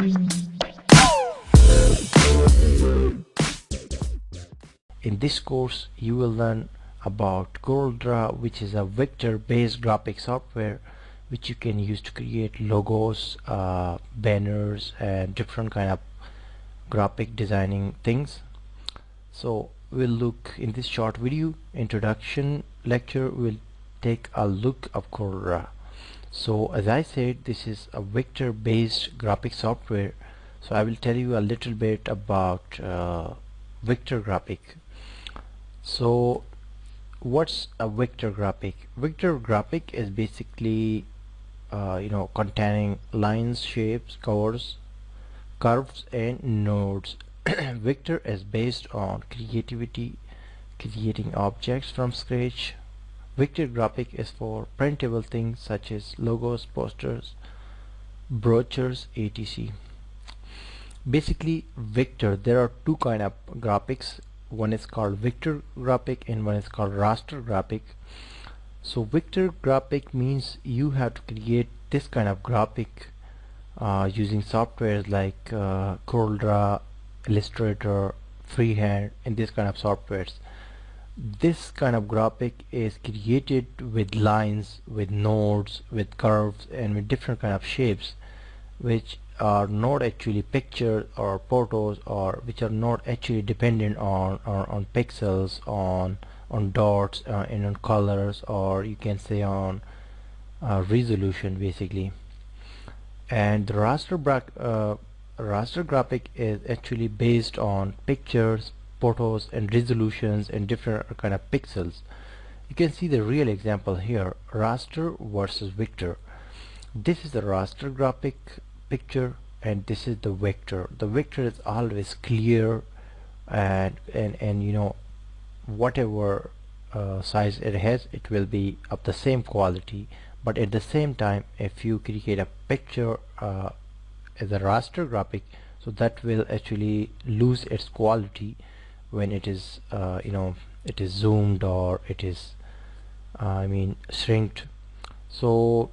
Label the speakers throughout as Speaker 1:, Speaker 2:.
Speaker 1: In this course you will learn about Corel Draw, which is a vector-based graphic software which you can use to create logos, banners and different kind of graphic designing things. So we'll look in this short video introduction lecture, we'll take a look of Corel Draw. So as I said, this is a vector-based graphic software, so I will tell you a little bit about vector graphic. So what's a vector graphic? Vector graphic is basically containing lines, shapes, curves and nodes. Vector is based on creativity, creating objects from scratch. Vector graphic is for printable things such as logos, posters, brochures, etc. Basically, vector, there are two kind of graphics. One is called vector graphic and one is called raster graphic. So vector graphic means you have to create this kind of graphic using softwares like Corel Draw, Illustrator, Freehand, and this kind of softwares. This kind of graphic is created with lines, with nodes, with curves and with different kind of shapes, which are not actually pictures or photos, or which are not actually dependent on pixels, on dots and on colors, or you can say on resolution basically. And the raster graphic is actually based on pictures, photos and resolutions and different kind of pixels. You can see the real example here, raster versus vector. This is the raster graphic picture and this is the vector. The vector is always clear and whatever size it has, it will be of the same quality. But at the same time, if you create a picture as a raster graphic, so that will actually lose its quality when it is it is zoomed or it is shrinked. So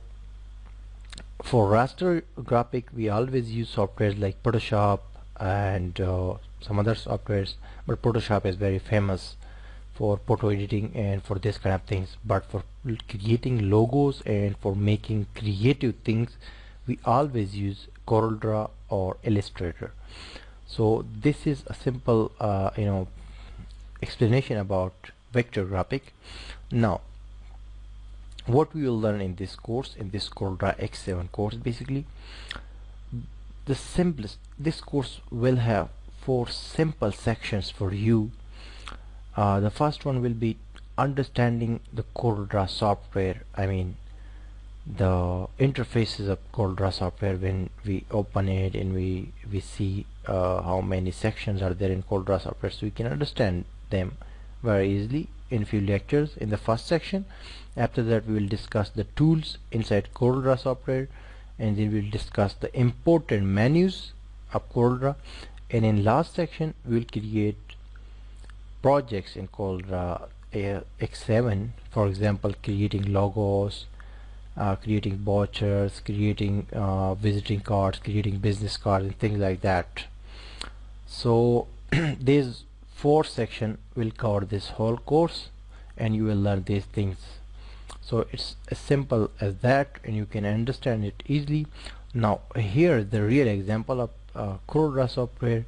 Speaker 1: for raster graphic we always use softwares like Photoshop and some other softwares, but Photoshop is very famous for photo editing and for this kind of things. But for creating logos and for making creative things, we always use Corel Draw or Illustrator. So this is a simple explanation about vector graphic. Now what we will learn in this course, in this Corel Draw X7 course, basically the simplest, this course will have 4 simple sections for you. The first one will be understanding the Corel Draw software, the interfaces of Corel Draw software. When we open it and we see how many sections are there in Corel Draw software, so we can understand them very easily in few lectures in the first section. After that we will discuss the tools inside Corel Draw software, and then we will discuss the important menus of Corel Draw, and in last section we will create projects in Corel Draw X7. For example, creating logos, creating brochures, creating visiting cards, creating business cards and things like that. So these 4 sections will cover this whole course and you will learn these things. So it's as simple as that and you can understand it easily. Now here the real example of Corel Draw software.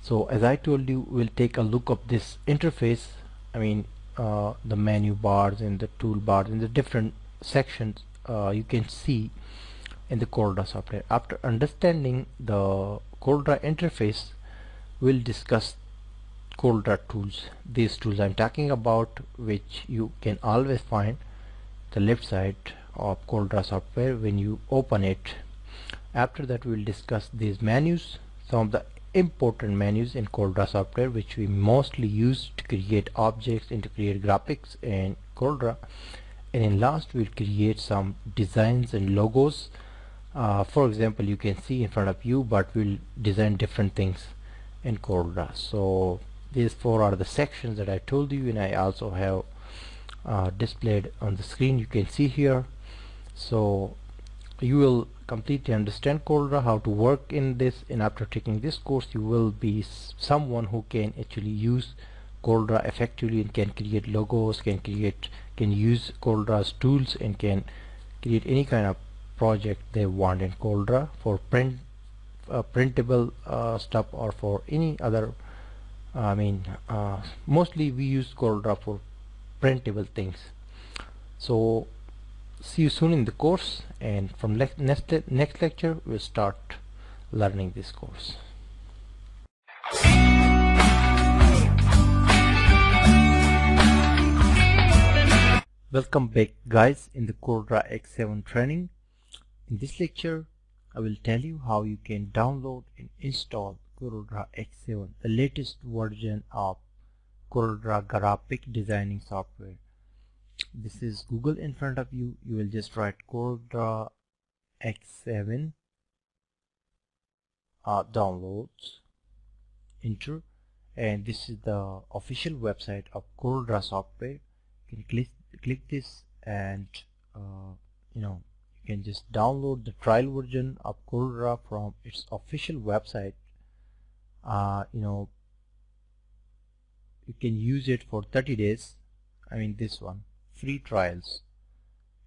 Speaker 1: So as I told you, we'll take a look of this interface, the menu bars and the toolbars and the different sections you can see in the Corel Draw software. After understanding the Corel Draw interface, we'll discuss Corel Draw tools. These tools I'm talking about, which you can always find the left side of Corel Draw software when you open it. After that we'll discuss these menus, some of the important menus in Corel Draw software which we mostly use to create objects and to create graphics in Corel Draw. And in last we'll create some designs and logos. For example, you can see in front of you, but we'll design different things in Corel Draw. So these 4 are the sections that I told you, and I also have displayed on the screen, you can see here. So you will completely understand Corel Draw, how to work in this, and after taking this course you will be someone who can actually use Corel Draw effectively and can create logos, can use Corel Draw's tools, and can create any kind of project they want in Corel Draw for printable stuff, or for any other. Mostly we use Corel Draw for printable things. So see you soon in the course, and from next lecture we'll start learning this course. Welcome back guys in the Corel Draw X7 training. In this lecture I will tell you how you can download and install Corel Draw X7, the latest version of Corel Draw graphic designing software. This is Google in front of you. You will just write Corel Draw X7 downloads, enter, and this is the official website of Corel Draw software. You can click this, and you can just download the trial version of Corel Draw from its official website. You can use it for 30 days. This one, free trials,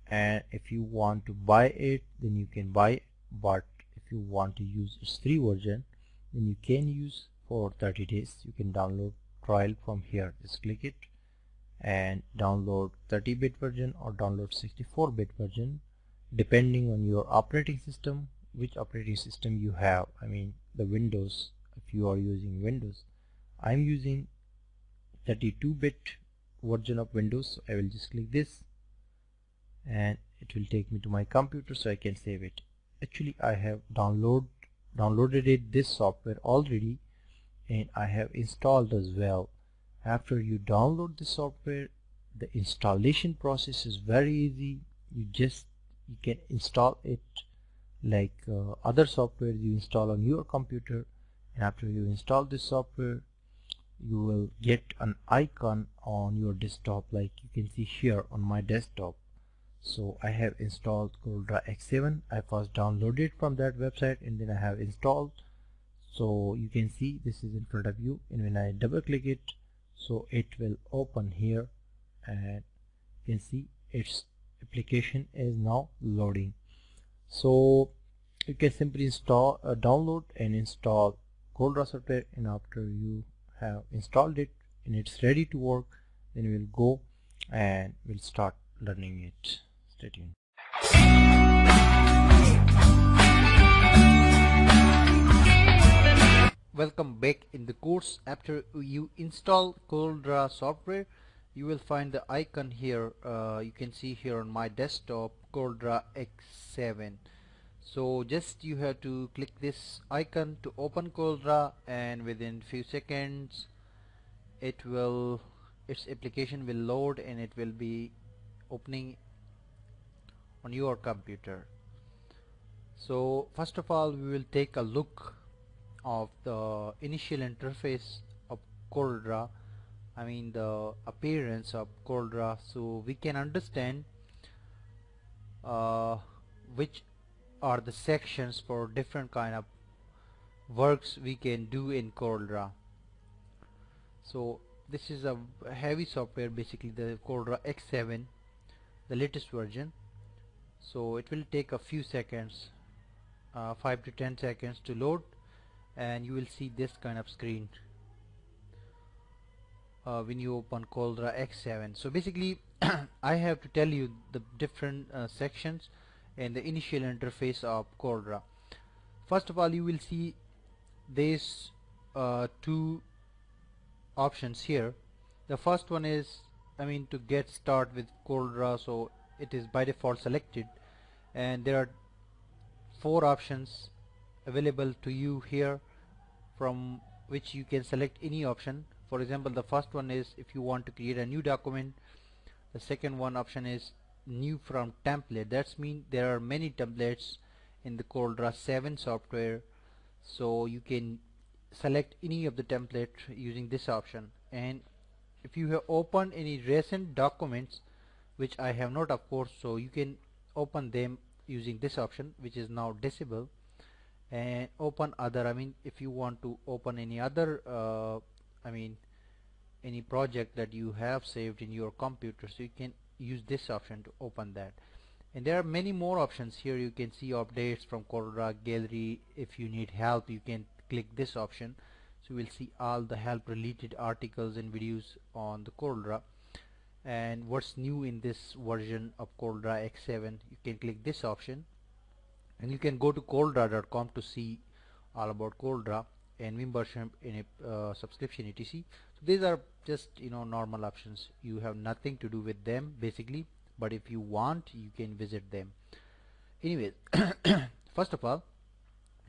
Speaker 1: and if you want to buy it, then you can buy it, but if you want to use its free version, then you can use for 30 days. You can download trial from here. Just click it and download 30-bit version or download 64-bit version, depending on your operating system, which operating system you have. The Windows, if you are using Windows. I'm using 32-bit version of Windows, so I will just click this and it will take me to my computer so I can save it. Actually I have downloaded this software already, and I have installed as well. After you download the software, the installation process is very easy. You can install it like other software you install on your computer, and after you install this software you will get an icon on your desktop, like you can see here on my desktop. So I have installed Corel Draw X7. I first downloaded from that website and then I have installed. So you can see this is in front of you, and when I double click it, so it will open here, and you can see its application is now loading. So you can simply download and install Corel Draw software, and after you have installed it and it's ready to work, then we'll go and we'll start learning it. Stay tuned. Welcome back in the course. After you install Corel Draw software, you will find the icon here. You can see here on my desktop, Corel Draw X7. So just you have to click this icon to open Corel Draw, and within few seconds its application will load and it will be opening on your computer. So first of all we will take a look of the initial interface of Corel Draw, the appearance of Corel Draw, so we can understand which are the sections for different kind of works we can do in Corel Draw. So this is a heavy software, basically the Corel Draw X7, the latest version. So it will take a few seconds, 5 to 10 seconds to load, and you will see this kind of screen when you open Corel Draw X7. So basically I have to tell you the different sections and the initial interface of Corel Draw. First of all, you will see these two options here. The first one is to get started with Corel Draw, so it is by default selected, and there are 4 options available to you here, from which you can select any option. For example, the first one is if you want to create a new document. The second one option is new from template. That's mean there are many templates in the Corel Draw 7 software, so you can select any of the template using this option. And if you have opened any recent documents, which I have not of course, so you can open them
Speaker 2: using this option, which is now disable, and open other. I mean, if you want to open any other I mean any project that you have saved in your computer, so you can use this option to open that. And there are many more options here. You can see updates from Corel Draw gallery. If you need help, you can click this option, so you will see all the help related articles and videos on the Corel Draw. And what's new in this version of Corel Draw X7, you can click this option, and you can go to coreldraw.com to see all about Corel Draw and membership in a subscription etc. So these are just normal options. You have nothing to do with them basically, but if you want, you can visit them. Anyways, first of all,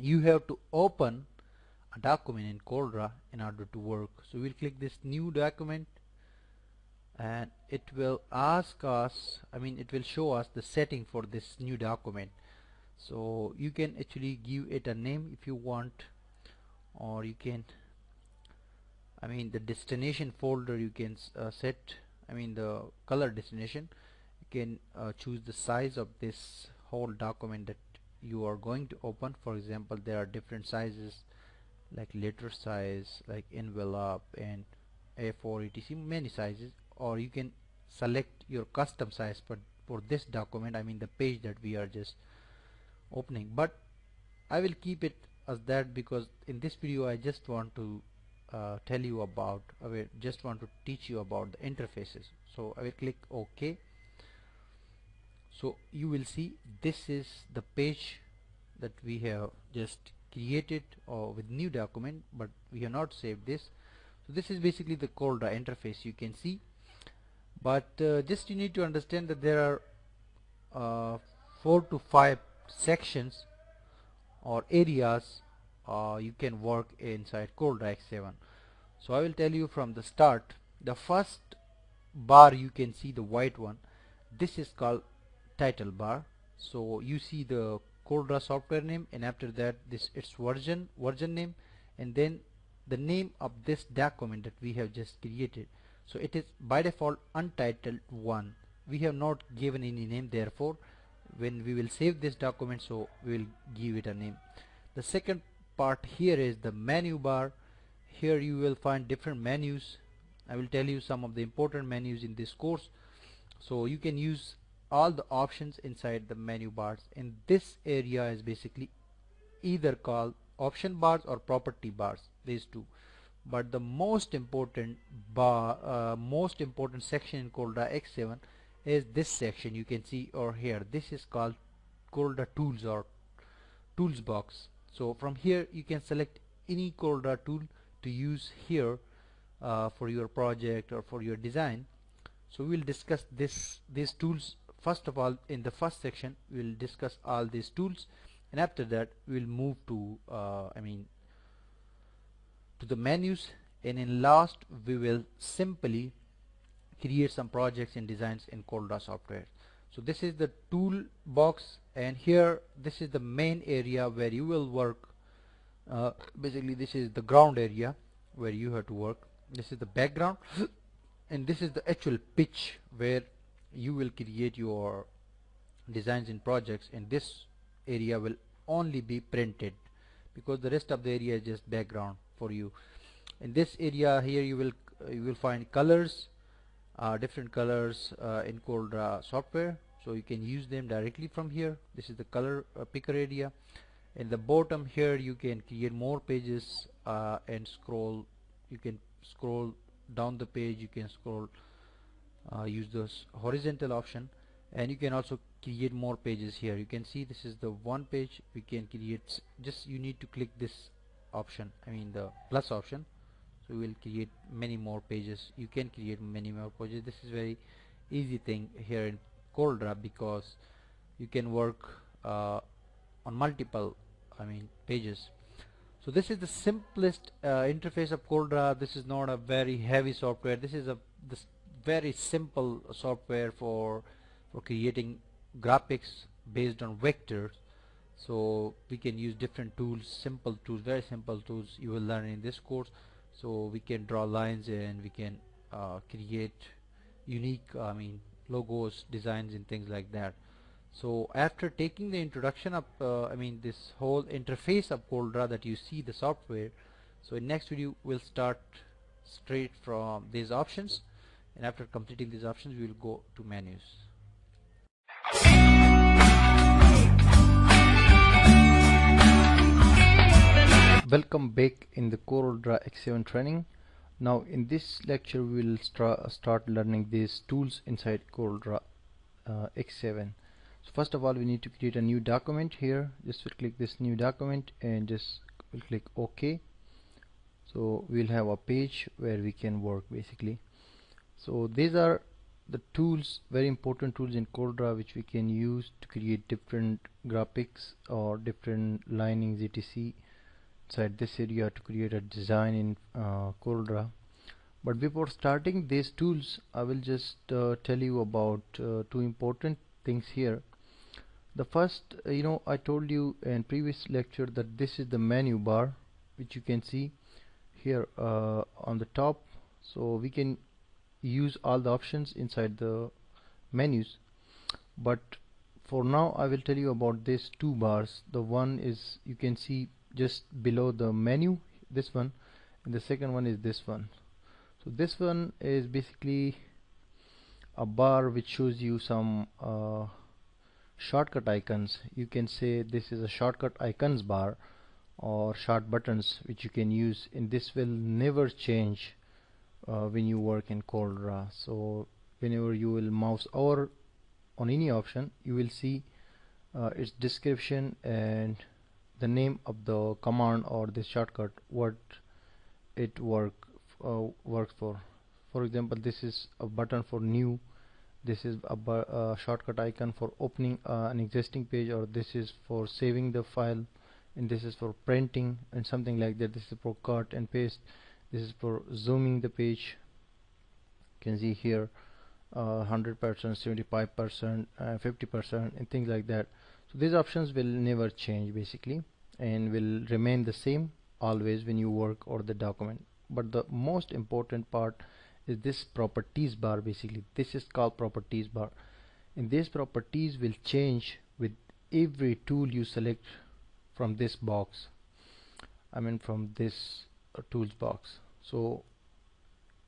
Speaker 2: you have to open a document in Corel Draw in order to work. So we'll click this new document, and it will ask us, it will show us the setting for this new document. So you can actually give it a name if you want, or you can, the destination folder you can set, the color destination. You can choose the size of this whole document that you are going to open. For example, there are different sizes like letter size, like envelope and A4 etc, many sizes. Or you can select your custom size for this document, the page that we are just opening. But I will keep it as that because in this video I just want to tell you about, I just want to teach you about the interfaces. So I will click OK. So you will see this is the page that we have just created with new document, but we have not saved this. So this is basically the Corel Draw interface you can see. But just you need to understand that there are 4 to 5 sections or areas you can work inside Corel Draw X7. So I will tell you from the start. The first bar you can see, the white one, this is called title bar. So you see the Corel Draw software name, and after that this its version name, and then the name of this document that we have just created. So it is by default untitled 1. We have not given any name, therefore when we will save this document, so we will give it a name. The second part here is the menu bar. Here you will find different menus. I will tell you some of the important menus in this course, so you can use all the options inside the menu bars. And this area is basically either called option bars or property bars, these two. But the most important section in Corel Draw X7 is this section you can see over here. This is called Corel Draw tools or tools box. So from here you can select any Corel Draw tool to use here for your project or for your design. So we will discuss these tools. First of all, in the first section we will discuss all these tools, and after that we will move to to the menus, and in last we will simply create some projects and designs in Corel Draw software. So this is the tool box, and here this is the main area where you will work. Basically this is the ground area where you have to work. This is the background and this is the actual pitch where you will create your designs and projects, and this area will only be printed because the rest of the area is just background for you. In this area here you will find colors, different colors in Corel Draw software, so you can use them directly from here. This is the color picker area. In the bottom here you can create more pages and scroll. You can scroll down the page, you can scroll, use this horizontal option, and you can also create more pages here. You can see this is the one page we can create. Just you need to click this option, the plus option, so we will create many more pages. You can create many more pages. This is very easy thing here in Corel Draw because you can work on multiple pages. So this is the simplest interface of Corel Draw. This is not a very heavy software. This is this very simple software for creating graphics based on vectors. So we can use different tools, simple tools, very simple tools you will learn in this course. So we can draw lines and we can create unique logos, designs and things like that. So after taking the introduction of this whole interface of Corel Draw that you see the software, so in next video we'll start straight from these options, and after completing these options we will go to menus.
Speaker 1: Welcome back in the Corel Draw X7 training. Now in this lecture we will start learning these tools inside Corel Draw X7. So first of all, we need to create a new document here. Just we'll click this new document and just we'll click OK. So we'll have a page where we can work basically. So these are the tools, very important tools in Corel Draw, which we can use to create different graphics or different linings etc. inside this area to create a design in Corel Draw. But before starting these tools, I will just tell you about two important things here. The first, I told you in previous lecture that this is the menu bar, which you can see here on the top. So we can use all the options inside the menus, but for now I will tell you about these two bars. The one is, you can see just below the menu, this one, and the second one is this one. So this one is basically a bar which shows you some shortcut icons. You can say this is a shortcut icons bar or short buttons which you can use, and this will never change when you work in Corel Draw. So whenever you will mouse over on any option, you will see its description and the name of the command or the shortcut, what it works for. For example, this is a button for new, this is a shortcut icon for opening an existing page, or this is for saving the file, and this is for printing and something like that. This is for cut and paste, this is for zooming the page. You can see here 100%, 75%, 50% and things like that. So these options will never change basically and will remain the same always when you work or the document. But the most important part is this properties bar. Basically this is called properties bar, and these properties will change with every tool you select from this box, from this tools box. So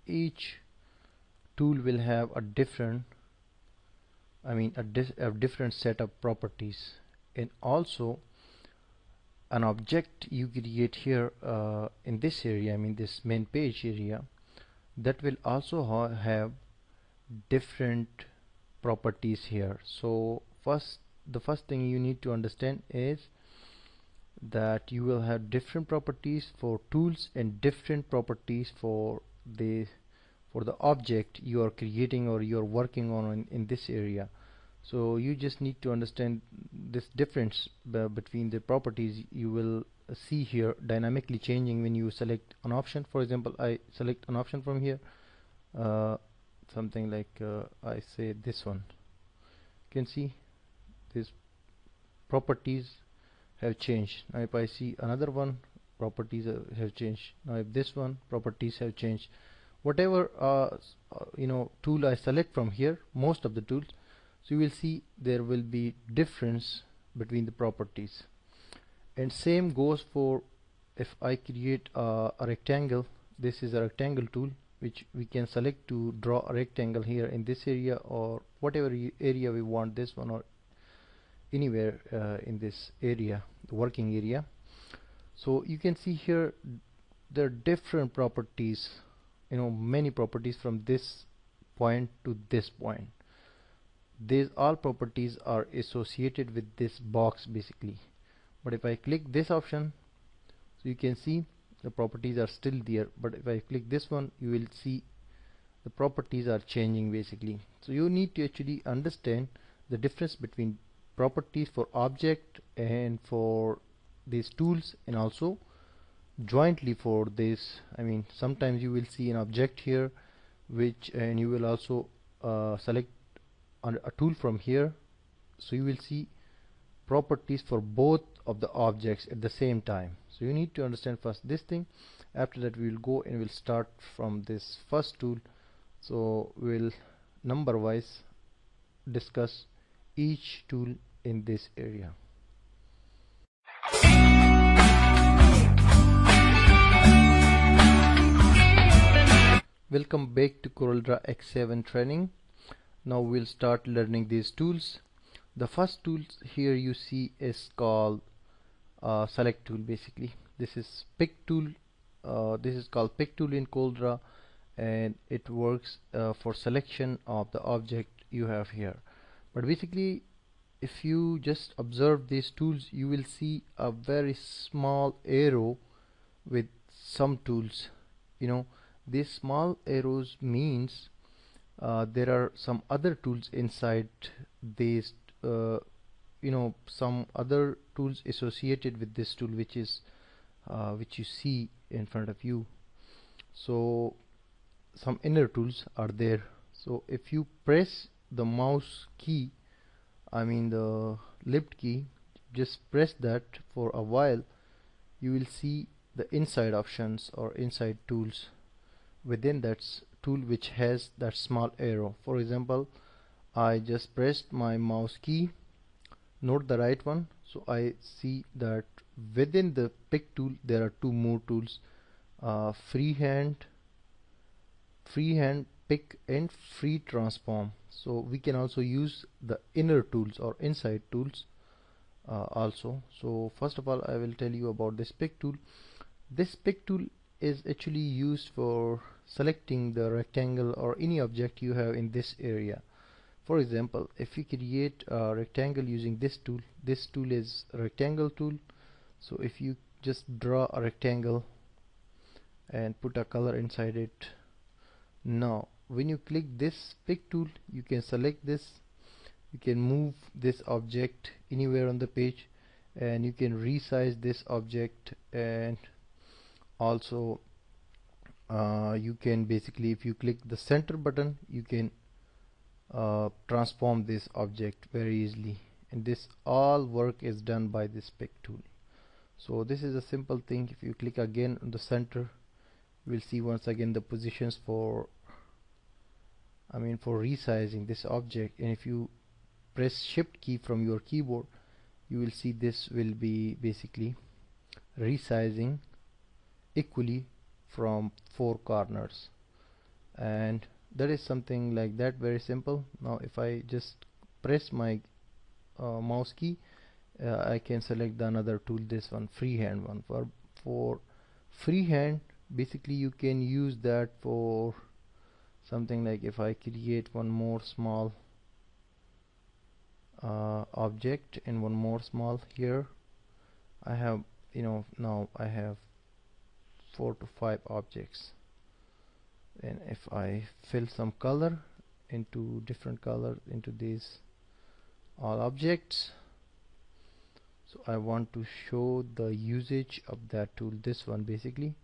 Speaker 1: each tool will have a different a different set of properties, and also an object you create here in this area, this main page area, that will also have different properties here. So the first thing you need to understand is that you will have different properties for tools and different properties for the object you are creating or you are working on in this area. So you just need to understand this difference between the properties. You will see here dynamically changing when you select an option. For example, I select an option from here, something like I say this one. You can see these properties have changed. Now if I see another one, properties have changed. Now if this one, properties have changed. Whatever tool I select from here, most of the tools, so you will see there will be difference between the properties. And same goes for if I create a rectangle. This is a rectangle tool which we can select to draw a rectangle here in this area or whatever area we want, this one or anywhere in this area, the working area. So you can see here there are different properties, many properties from this point to this point. These all properties are associated with this box basically. But if I click this option, so you can see the properties are still there, but if I click this one, you will see the properties are changing basically. So you need to actually understand the difference between properties for object and for these tools, and also jointly for this. Sometimes you will see an object here and you will also select a tool from here, so you will see properties for both of the objects at the same time. So you need to understand first this thing. After that we will go and we'll start from this first tool. So we'll number wise discuss each tool in this area. Welcome back to Corel Draw X7 training. Now we'll start learning these tools. The first tool here you see is called select tool. Basically this is pick tool. This is called pick tool in Corel Draw, and it works for selection of the object you have here. But basically, if you just observe these tools, you will see a very small arrow with some tools. These small arrows means there are some other tools inside these, some other tools associated with this tool, which you see in front of you. So some inner tools are there. So if you press the mouse key, the left key, just press that for a while, you will see the inside options or inside tools within that tool which has that small arrow. For example, I just pressed my mouse key, note the right one, so I see that within the pick tool there are two more tools, freehand pick and free transform. So we can also use the inner tools or inside tools also. So first of all, I will tell you about this pick tool. This pick tool is actually used for selecting the rectangle or any object you have in this area. For example, if we create a rectangle using this tool is a rectangle tool. So if you just draw a rectangle and put a color inside it, now when you click this pick tool, you can select this, you can move this object anywhere on the page, and you can resize this object, and also you can basically, if you click the center button, you can transform this object very easily, and this all work is done by this pick tool. So this is a simple thing. If you click again on the center, you will see once again the positions for resizing this object, and if you press shift key from your keyboard, you will see this will be basically resizing equally from four corners, and that is something like that, very simple. Now if I just press my mouse key, I can select the another tool, this one, freehand one. For freehand, basically you can use that for something like, if I create one more small object and one more small here, I have now I have 4 to 5 objects, and if I fill some color into different color into these all objects, so I want to show the usage of that tool. This one, basically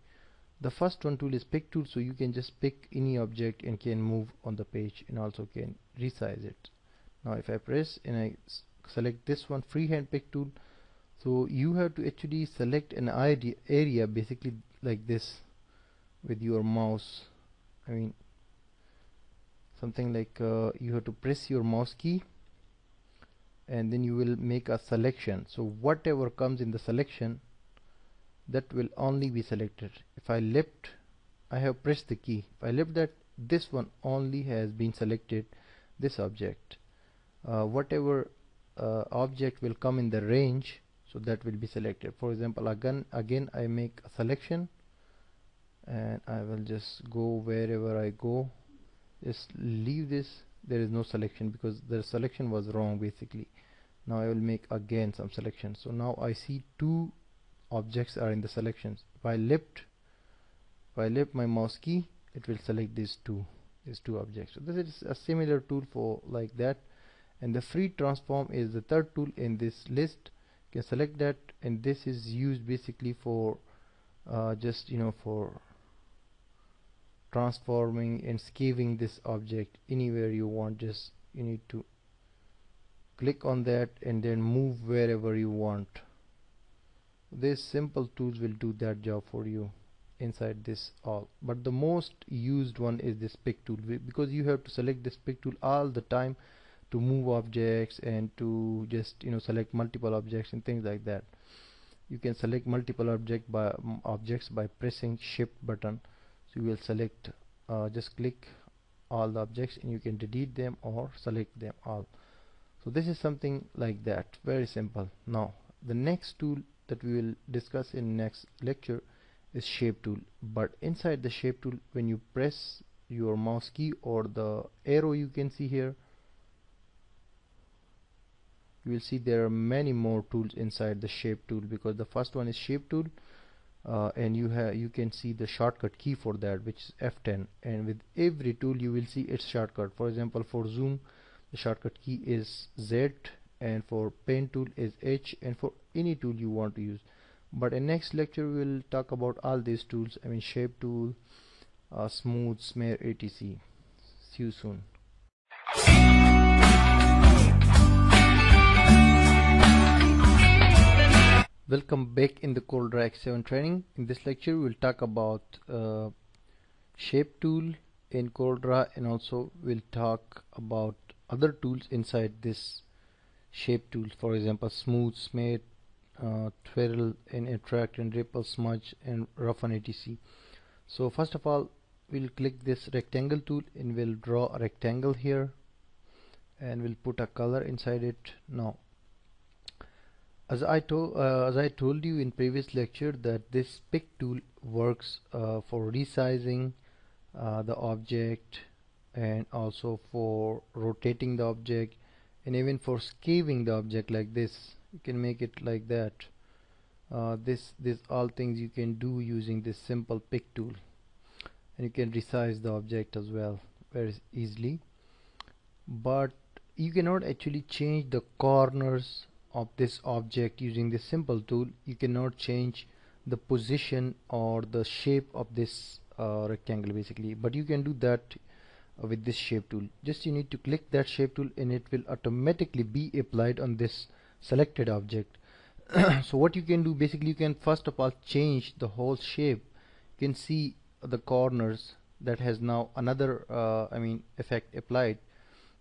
Speaker 1: the first one tool is pick tool, so you can just pick any object and can move on the page and also can resize it. Now if I press and I select this one, freehand pick tool, so you have to actually select an area basically like this with your mouse. Something like you have to press your mouse key and then you will make a selection. So whatever comes in the selection, that will only be selected. If I left, I have pressed the key, if I left that, this one only has been selected, this object. Whatever object will come in the range, so that will be selected. For example, again I make a selection, and I will just go wherever I go, just leave this, there is no selection because the selection was wrong basically. Now I will make again some selection, so now I see two objects are in the selections. If I left my mouse key, it will select these two objects. So this is a similar tool for like that. And the free transform is the third tool in this list. You can select that, and this is used basically for just for transforming and skewing this object anywhere you want. Just you need to click on that and then move wherever you want. These simple tools will do that job for you inside this all. But the most used one is this pick tool, because you have to select this pick tool all the time to move objects and to just select multiple objects and things like that. You can select multiple objects by pressing shift button. So you will select, just click all the objects and you can delete them or select them all. So this is something like that, very simple. Now the next tool that we will discuss in next lecture is shape tool. But inside the shape tool, when you press your mouse key or the arrow, you can see here, you will see there are many more tools inside the shape tool, because the first one is shape tool, and you can see the shortcut key for that, which is F10, and with every tool you will see its shortcut. For example, for zoom the shortcut key is Z, and for pen tool is H, and for any tool you want to use. But in next lecture we will talk about all these tools, I mean shape tool, smooth, smear, etc. See you soon. Welcome back in the Corel Draw X7 training. In this lecture we will talk about shape tool in Corel Draw, and also we'll talk about other tools inside this shape tool. For example, smooth, smear, twirl and attract and ripple, smudge and roughen, etc. So first of all, we'll click this rectangle tool and we'll draw a rectangle here, and we'll put a color inside it. Now as I told you in previous lecture, that this pick tool works for resizing the object, and also for rotating the object, and even for skewing the object like this. You can make it like that. This all things you can do using this simple pick tool, and you can resize the object as well very easily. But you cannot actually change the corners of this object using this simple tool. You cannot change the position or the shape of this rectangle basically, but you can do that with this shape tool. Just you need to click that shape tool and it will automatically be applied on this selected object. So what you can do basically, you can first of all change the whole shape. You can see the corners that has now another effect applied.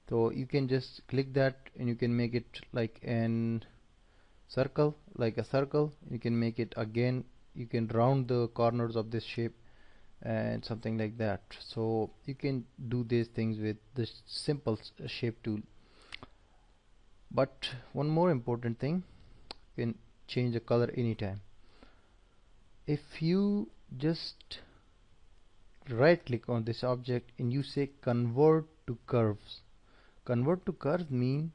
Speaker 1: So you can just click that and you can make it like an circle, like a circle. You can make it again, you can round the corners of this shape and something like that. So you can do these things with this simple shape tool. But one more important thing, you can change the color anytime. If you just right click on this object and you say convert to curves, convert to curves mean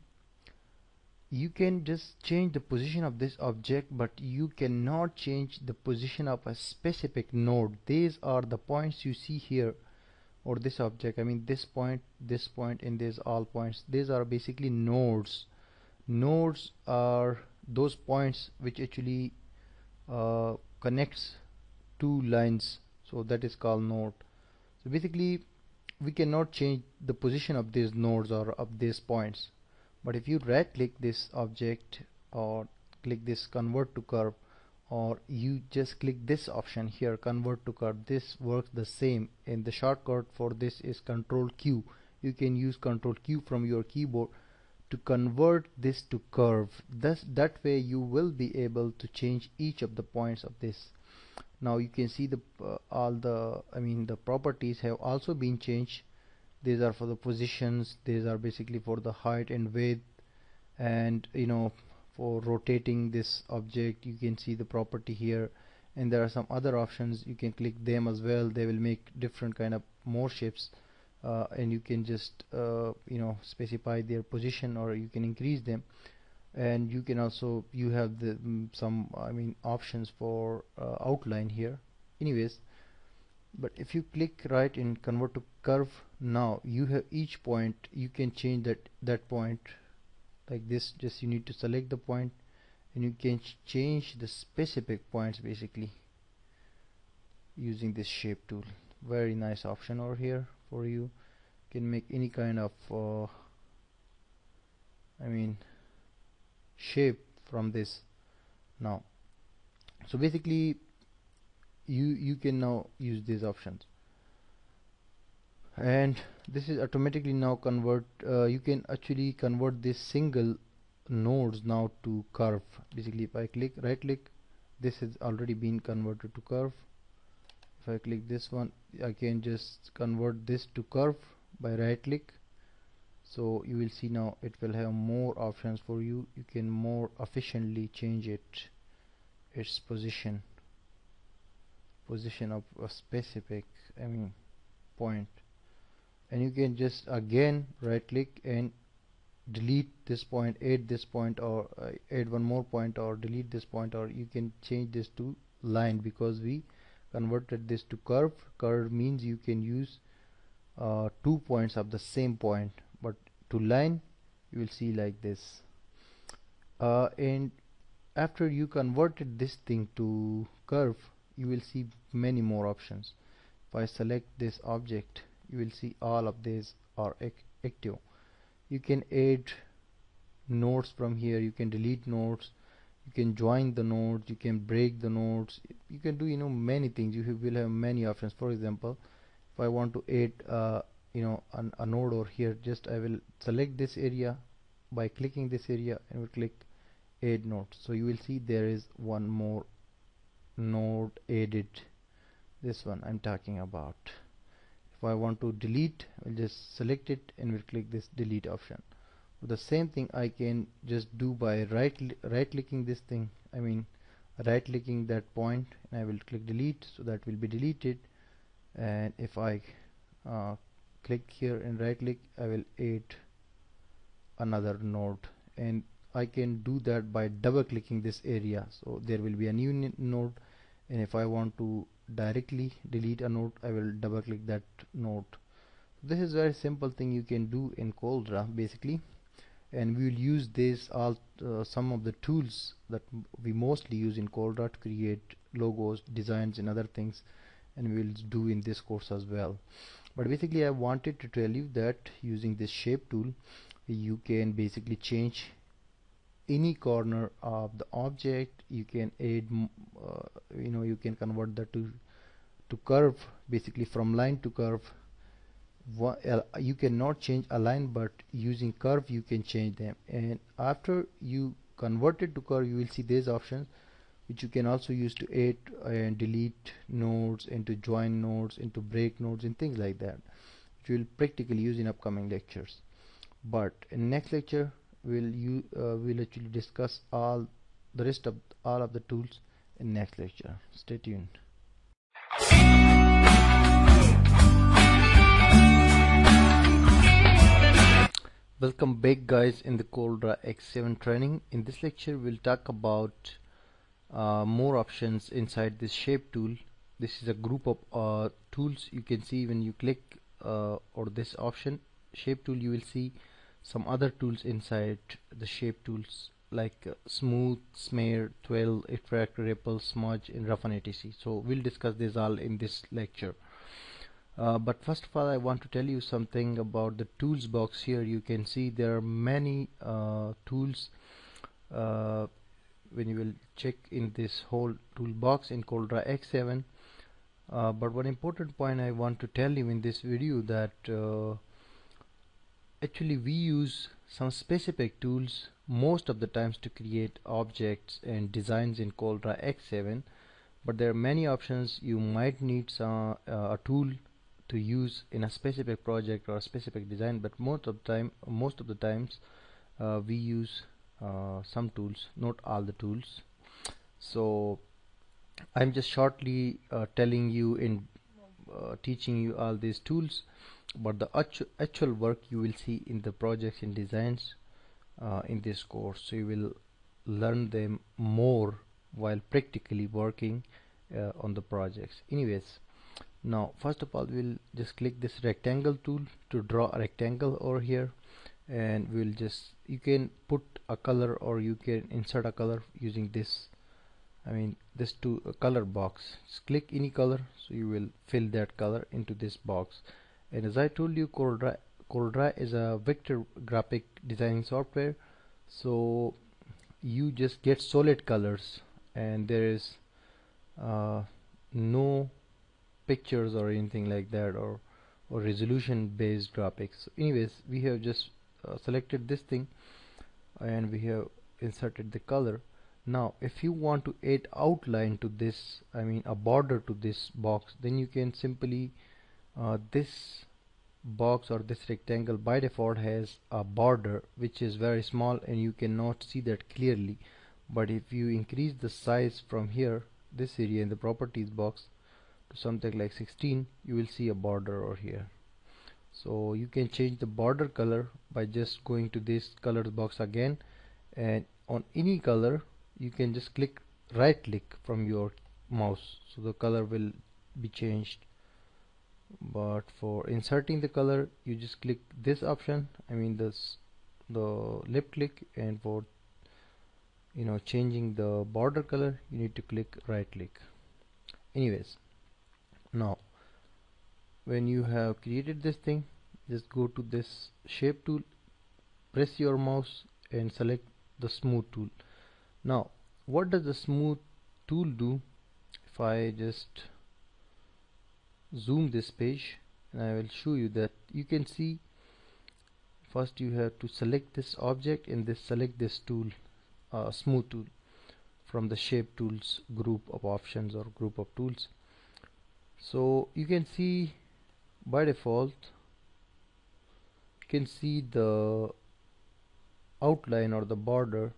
Speaker 1: you can just change the position of this object, but you cannot change the position of a specific node. These are the points you see here, or this object, I mean this point, and these all points. These are basically nodes. Nodes are those points which actually connects two lines, so that is called node. So basically we cannot change the position of these nodes or of these points. But if you right click this object or click this convert to curve, or you just click this option here, convert to curve, this works the same, and the shortcut for this is Control Q. You can use Control Q from your keyboard to convert this to curve. That way you will be able to change each of the points of this. Now you can see the the properties have also been changed. These are for the positions, these are basically for the height and width, and for rotating this object you can see the property here, and there are some other options. You can click them as well. They will make different kind of more shapes, and you can just specify their position, or you can increase them. And you can also, you have the some options for outline here. Anyways, but if you click right in convert to curve, now you have each point, you can change that point like this. Just you need to select the point and you can change the specific points basically using this shape tool. Very nice option over here for you. You can make any kind of shape from this now. So basically you can now use these options. and this is automatically now convert, you can actually convert this single nodes now to curve. Basically if I click right click, this has already been converted to curve. If I click this one, I can just convert this to curve by right click. So you will see now it will have more options for you. You can more efficiently change its position of a specific point, and you can just again right click and delete this point, add this point, or add one more point, or delete this point, or you can change this to line, because we converted this to curve. Curve means you can use 2 points of the same point, but to line you will see like this. And after you converted this thing to curve, you will see many more options. If I select this object, you will see all of these are active. You can add nodes from here, you can delete nodes, you can join the nodes, you can break the nodes, you can do many things. You will have many options. For example, if I want to add a node over here, just I will select this area by clicking this area and will click add node. So you will see there is one more node added, this one I'm talking about. If I want to delete, I'll just select it and will click this delete option. The same thing I can just do by right clicking this thing, right clicking that point, and I will click delete, so that will be deleted. And if I click here and right click, I will add another node, and I can do that by double clicking this area, so there will be a new node. And if I want to directly delete a node, I will double click that node. This is very simple thing you can do in Corel Draw basically, and we will use this all some of the tools that we mostly use in Corel Draw to create logos, designs, and other things, and we will do in this course as well. But basically I wanted to tell you that using this shape tool, you can basically change any corner of the object. You can add you can convert that to curve, basically from line to curve. You cannot change a line, but using curve you can change them. And after you convert it to curve, you will see these options, which you can also use to add and delete nodes, and to join nodes, and to break nodes, and things like that, which we will practically use in upcoming lectures. But in next lecture we'll actually discuss all the rest of all of the tools in next lecture. Stay tuned. Welcome back guys in the Corel Draw X7 training. In this lecture we'll talk about more options inside this shape tool. This is a group of tools. You can see when you click or this option shape tool, you will see some other tools inside the shape tools, like smooth, smear, twirl, extract, ripple, smudge, and roughen, etc. So we'll discuss this all in this lecture. But first of all, I want to tell you something about the tools box. Here you can see there are many tools when you will check in this whole toolbox in Corel Draw X7. But one important point I want to tell you in this video, that actually we use some specific tools most of the times to create objects and designs in Corel Draw X7, but there are many options. You might need a tool to use in a specific project or a specific design, but most of the times we use some tools, not all the tools. So I'm just shortly telling you in teaching you all these tools, but the actual work you will see in the projects and designs in this course. So you will learn them more while practically working on the projects. Anyways, now first of all we'll just click this rectangle tool to draw a rectangle over here, and we'll just, you can put a color or you can insert a color using this this color box. Just click any color, so you will fill that color into this box. And as I told you, Corel Draw is a vector graphic designing software, so you just get solid colors, and there is no pictures or anything like that, or or resolution based graphics. So anyways, we have just selected this thing and we have inserted the color. Now if you want to add outline to this, I mean a border to this box, then you can simply this box or this rectangle by default has a border which is very small and you cannot see that clearly. But if you increase the size from here, this area in the properties box, to something like 16, you will see a border over here. So you can change the border color by just going to this colors box again, and on any color you can just right click from your mouse, so the color will be changed. But for inserting the color, you just click this option, I mean the left click, and for changing the border color you need to click right click. Anyways, now when you have created this thing, just go to this shape tool, press your mouse and select the smooth tool. Now what does the smooth tool do? If I just zoom this page, and I will show you that you can see first you have to select this object and select this tool, smooth tool, from the shape tools group of options or group of tools. So you can see by default you can see the outline or the border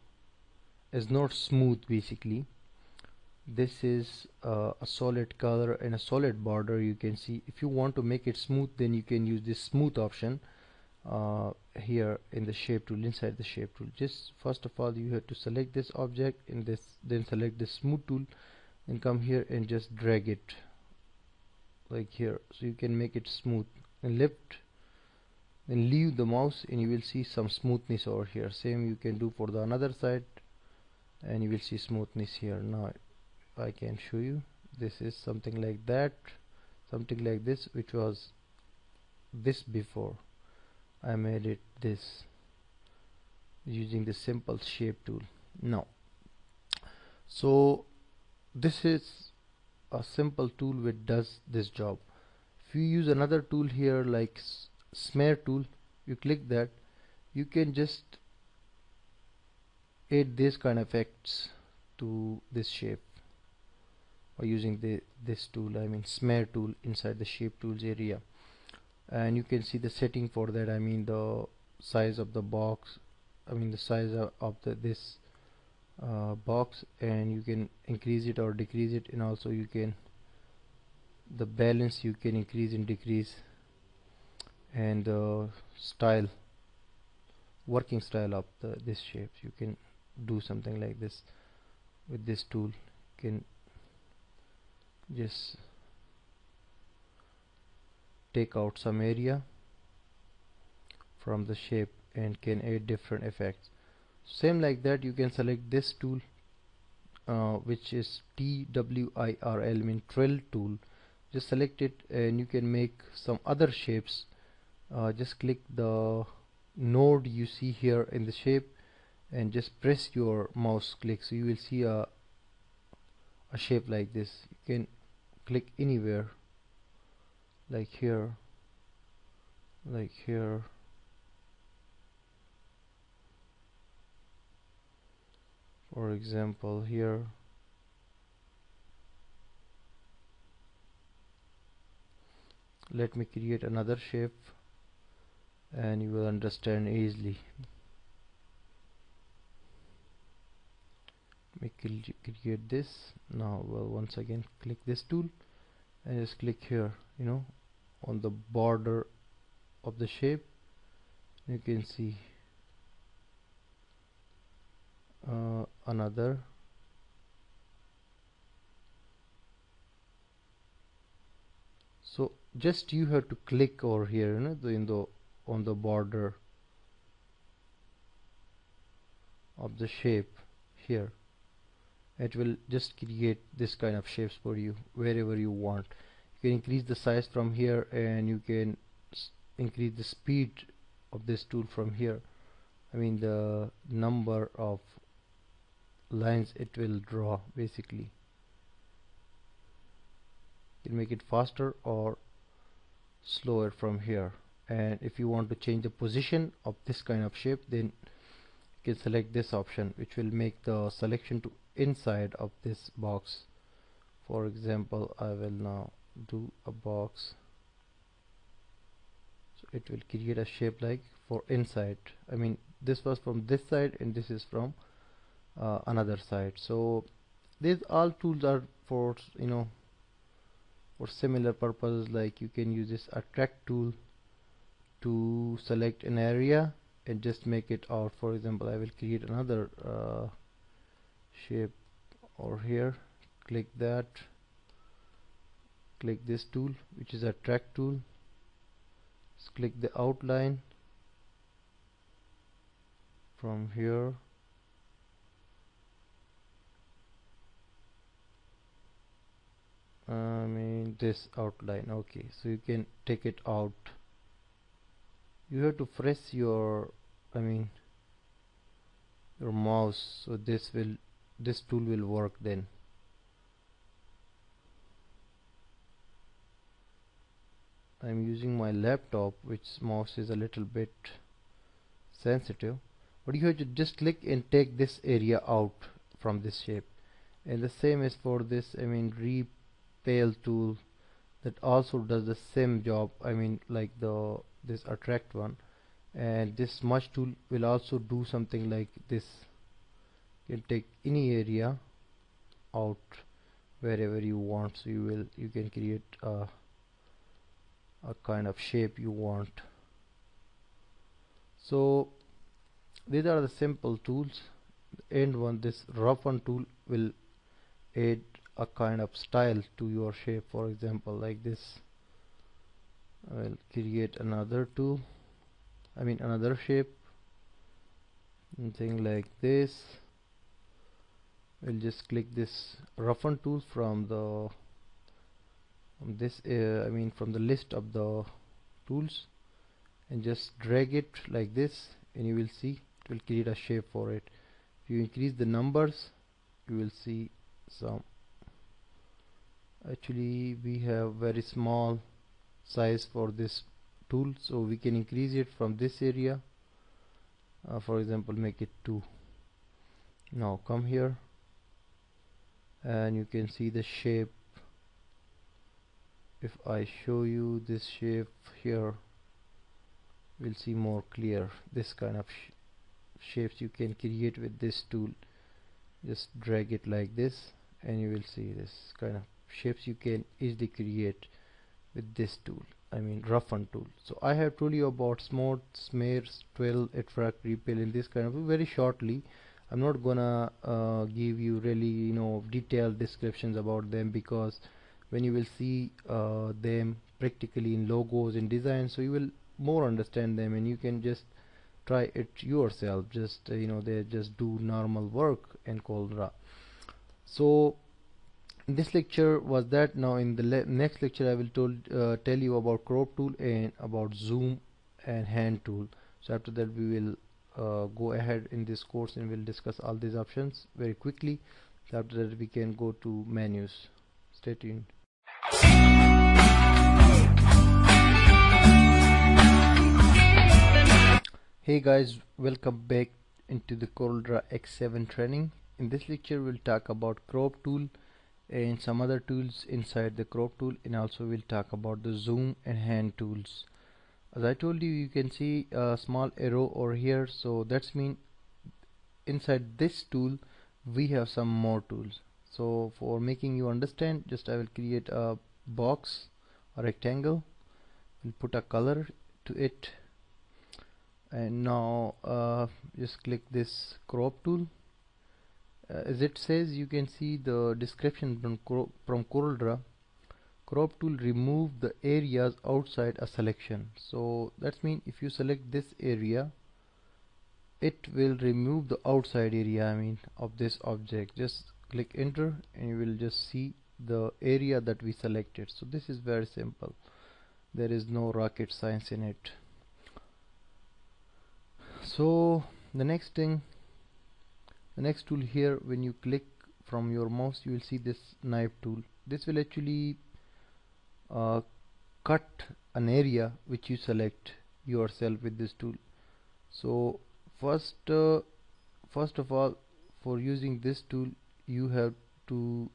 Speaker 1: is not smooth. Basically this is a solid color and a solid border. You can see if you want to make it smooth, then you can use this smooth option here in the shape tool, inside the shape tool. Just first of all you have to select this object and then select this smooth tool and come here and just drag it like here, so you can make it smooth, and lift and leave the mouse and you will see some smoothness over here. Same you can do for the another side and you will see smoothness here. Now I can show you, this is something like that, something like this, which was this before. I made it this using the simple shape tool. Now so this is a simple tool which does this job. If you use another tool here like smear tool, you click that, you can just add this kind of effects to this shape or using this tool, I mean smear tool, inside the shape tools area. And you can see the setting for that, I mean the size of the box, I mean the size of this box, and you can increase it or decrease it, and also you can the balance you can increase and decrease, and the style, working style of this shape. You can do something like this with this tool. You can just take out some area from the shape and can add different effects. Same like that you can select this tool which is TWIRL, mean trill tool. Just select it and you can make some other shapes. Just click the node you see here in the shape and just press your mouse click, so you will see a shape like this. You can click anywhere, like here, like here, for example here. Let me create another shape and you will understand easily. Let me create this. Now once again click this tool and just click here, on the border of the shape. You can see another. So just you have to click over here, on the border of the shape here. It will just create this kind of shapes for you wherever you want. You can increase the size from here, and you can increase the speed of this tool from here. I mean the number of lines it will draw. Basically you can make it faster or slower from here. And if you want to change the position of this kind of shape, then you can select this option, which will make the selection to inside of this box. For example, I will now do a box, so it will create a shape like for inside. I mean, this was from this side and this is from another side. So these all tools are for, you know, for similar purposes. Like you can use this attract tool to select an area and just make it out. For example, I will create another shape over here. Click that, click this tool, which is attract tool. Just click the outline from here. I mean this outline. Okay, so you can take it out. You have to press your, I mean, your mouse, so this tool will work then. I'm using my laptop, which mouse is a little bit sensitive, but you have to just click and take this area out from this shape. And the same is for this, I mean, repel tool, that also does the same job. I mean, like this attract one. And this smudge tool will also do something like this. You can take any area out wherever you want, so you can create a kind of shape you want. So these are the simple tools. And one, this roughen tool will add a kind of style to your shape. For example, like this, I will create another tool, I mean another shape, something like this. We'll just click this roughen tool from the from the list of the tools, and just drag it like this, and you will see it will create a shape for it. If you increase the numbers, you will see some. Actually, we have very small size for this tool, so we can increase it from this area. For example, make it 2. Now come here and you can see the shape. If I show you this shape here, we'll see more clear. This kind of shapes you can create with this tool. Just drag it like this and you will see this kind of shapes you can easily create with this tool, I mean roughen tool. So I have told you about smooth, smear, swirl, attract, repel in this kind of very shortly. I'm not gonna give you really, you know, detailed descriptions about them, because when you will see them practically in logos and designs, so you will more understand them and you can just try it yourself. Just you know, they just do normal work in Corel Draw. So this lecture was that. Now in the next lecture I will tell you about crop tool and about zoom and hand tool. So after that we will go ahead in this course and we'll discuss all these options very quickly. So after that we can go to menus. Stay tuned. Hey guys, welcome back into the Corel Draw X7 training. In this lecture we'll talk about crop tool and some other tools inside the crop tool, and also we'll talk about the zoom and hand tools. As I told you, you can see a small arrow over here, so that's mean inside this tool we have some more tools. So for making you understand, just I will create a box, a rectangle, we'll put a color to it, and now just click this crop tool. As it says, you can see the description from Corel Draw. Crop tool remove the areas outside a selection. So that means if you select this area, it will remove the outside area, I mean, of this object. Just click enter and you will just see the area that we selected. So this is very simple. There is no rocket science in it. So the next thing, the next tool here, when you click from your mouse, you will see this knife tool. This will actually cut an area which you select yourself with this tool. So first of all, for using this tool you have to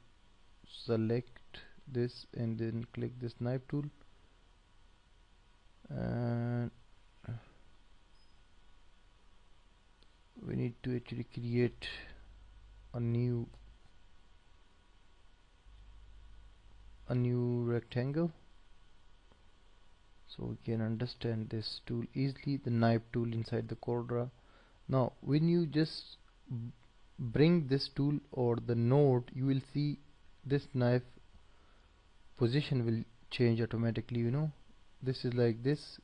Speaker 1: select this and then click this knife tool, and we need to actually create a new rectangle so we can understand this tool easily, the knife tool inside the Corel Draw. Now when you just bring this tool or the node, you will see this knife position will change automatically. This is like this,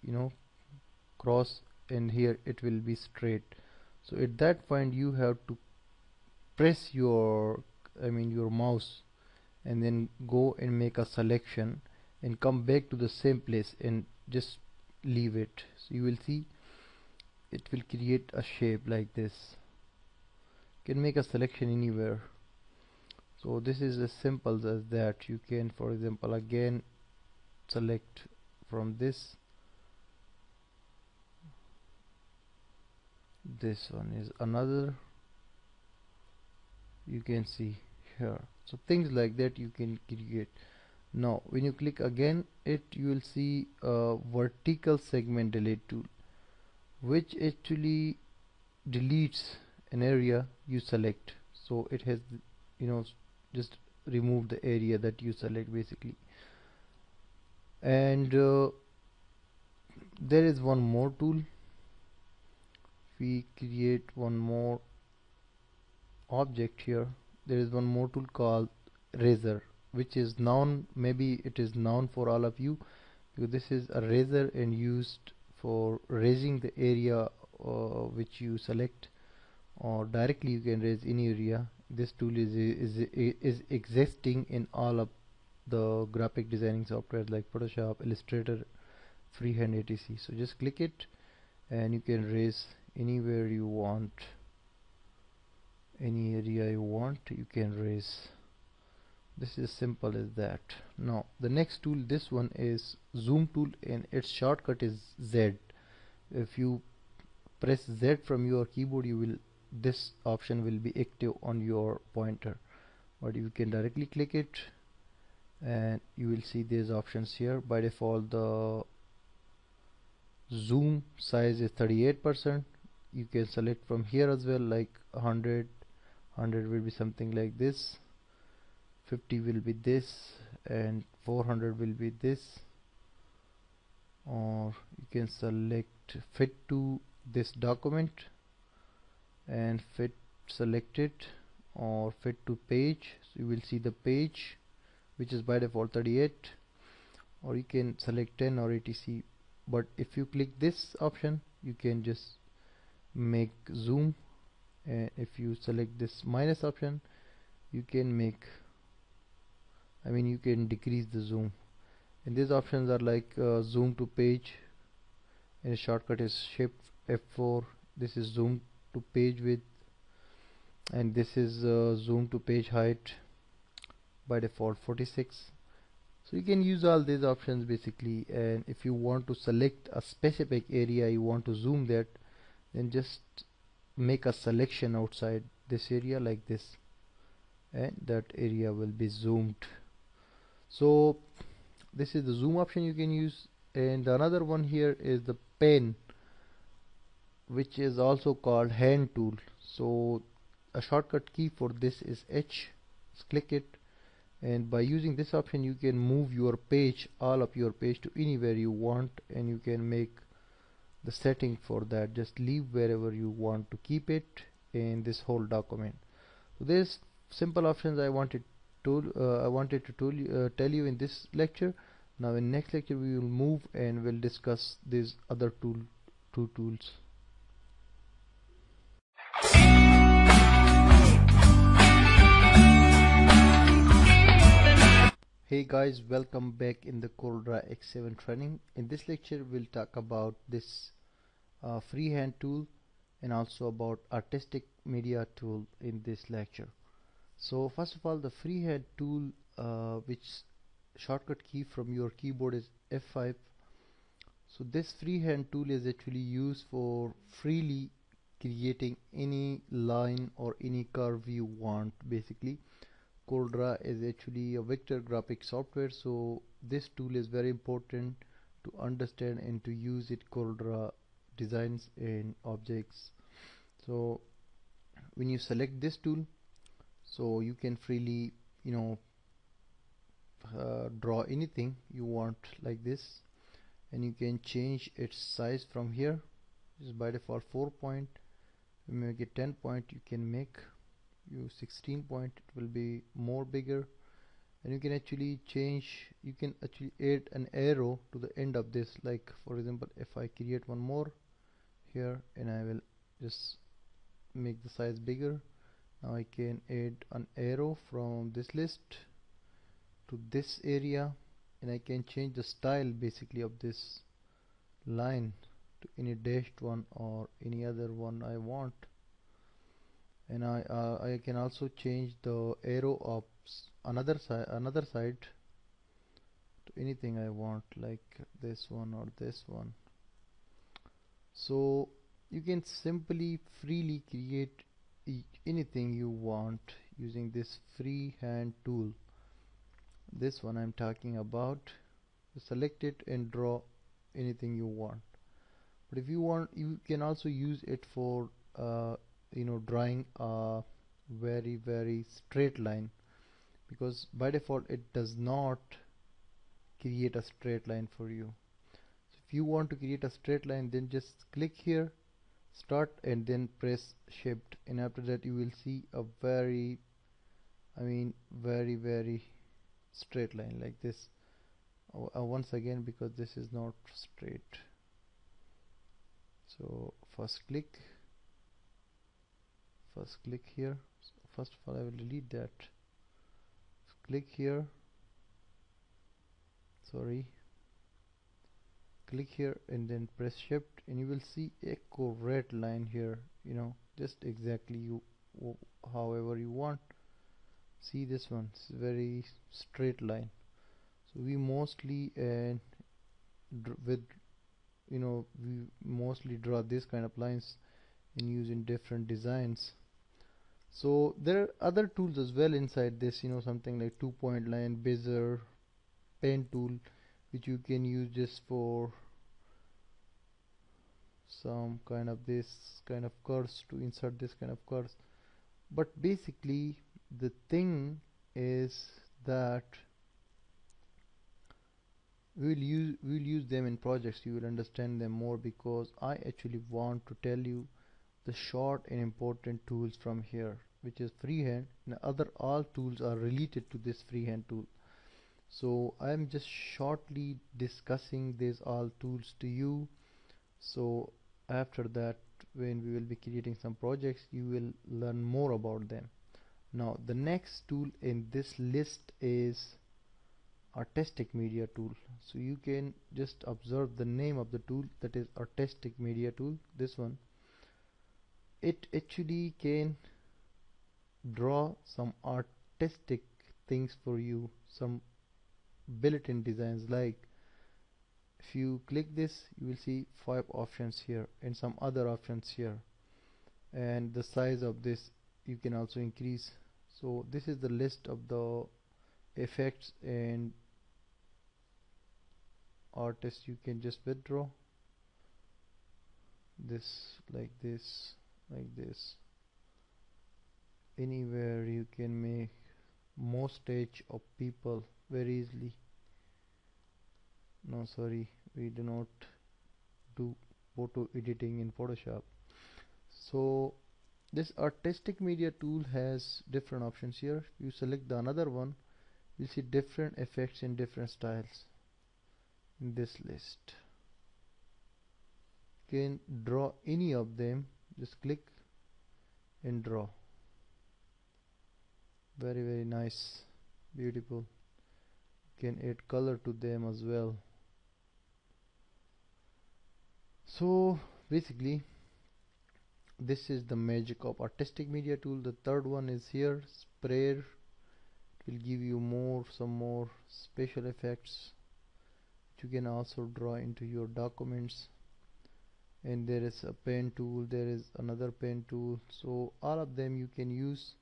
Speaker 1: cross, and here it will be straight. So at that point you have to press your mouse and then go and make a selection and come back to the same place and just leave it. So you will see it will create a shape like this. You can make a selection anywhere. So this is as simple as that. You can, for example, again select from this one is another, you can see here. So things like that you can create. Now when you click again it, you will see a vertical segment delete tool, which actually deletes an area you select. So it has just remove the area that you select basically. And there is one more tool. We create one more object here. There is one more tool called razor, which is known, maybe it is known for all of you, because this is a razor and used for raising the area which you select, or directly you can raise any area. This tool is existing in all of the graphic designing software like Photoshop, Illustrator, Freehand, etc. So just click it and you can raise anywhere you want, any area you want you can raise. This is simple as that. Now the next tool, this one is zoom tool, and its shortcut is Z. If you press Z from your keyboard, this option will be active on your pointer, but you can directly click it and you will see these options here. By default the zoom size is 38%. You can select from here as well, like 100 will be something like this, 50 will be this, and 400 will be this. Or you can select fit to this document and fit selected, or fit to page. So you will see the page which is by default 38, or you can select 10 or etc. But if you click this option you can just make zoom, and if you select this minus option you can make, you can decrease the zoom. And these options are like zoom to page, and the shortcut is shift F4. This is zoom to page width, and this is zoom to page height, by default 46. So you can use all these options basically, and if you want to select a specific area, you want to zoom that, then just make a selection outside this area like this, and that area will be zoomed. So this is the zoom option you can use. And another one here is the pen, which is also called hand tool. So a shortcut key for this is H. Just click it, and by using this option you can move your page, all of your page, to anywhere you want, and you can make the setting for that. Just leave wherever you want to keep it in this whole document. So there's simple options I wanted to tell you in this lecture. Now in next lecture we will move and we'll discuss these other two tools. Hey guys, welcome back in the Corel Draw X7 training. In this lecture we'll talk about this freehand tool and also about artistic media tool in this lecture. So first of all, the freehand tool which shortcut key from your keyboard is F5. So this freehand tool is actually used for freely creating any line or any curve you want. Basically, Corel Draw is actually a vector graphic software, so this tool is very important to understand and to use it. Corel Draw designs and objects. So when you select this tool, so you can freely, draw anything you want like this, and you can change its size from here. This is by default 4 point. We make it 10 point. You can make you 16 point. It will be more bigger, and you can actually change. You can actually add an arrow to the end of this. Like for example, if I create one more here, and I will just make the size bigger. Now I can add an arrow from this list to this area, and I can change the style basically of this line to any dashed one or any other one I want. And I can also change the arrow of another side to anything I want, like this one or this one. So you can simply freely create anything you want using this freehand tool. This one I'm talking about. Select it and draw anything you want. But if you want, you can also use it for drawing a very straight line, because by default it does not create a straight line for you. So if you want to create a straight line, then just click here, start, and then press shift, and after that you will see a very straight line like this. Once again, because this is not straight. So first click here. So first of all, I will delete that. Click here, click here, and then press shift, and you will see a correct line here, just exactly however you want. See this one, it's a very straight line. So we mostly we mostly draw this kind of lines and use in different designs. So there are other tools as well inside this, something like 2-point line, bezier, pen tool, which you can use just for some kind of this kind of curves, to insert this kind of curves. But basically the thing is that we'll use them in projects. You will understand them more, because I actually want to tell you the short and important tools from here, which is freehand, and other all tools are related to this freehand tool. So I am just shortly discussing these all tools to you. So after that, when we will be creating some projects, you will learn more about them. Now the next tool in this list is artistic media tool. So you can just observe the name of the tool, that is artistic media tool. This one, it actually can draw some artistic things for you, some built-in designs. Like if you click this, you will see 5 options here and some other options here, and the size of this you can also increase. So this is the list of the effects and artists you can just withdraw. This, like this, like this. Anywhere you can make mustache of people very easily. No, sorry, we do not do photo editing in Photoshop. So this artistic media tool has different options here. You select the another one, you'll see different effects in different styles in this list. You can draw any of them, just click and draw. Very nice, beautiful. You can add color to them as well. So basically this is the magic of artistic media tool. The third one is here, sprayer It will give you some more special effects you can also draw into your documents. And there is a pen tool, there is another pen tool, so all of them you can use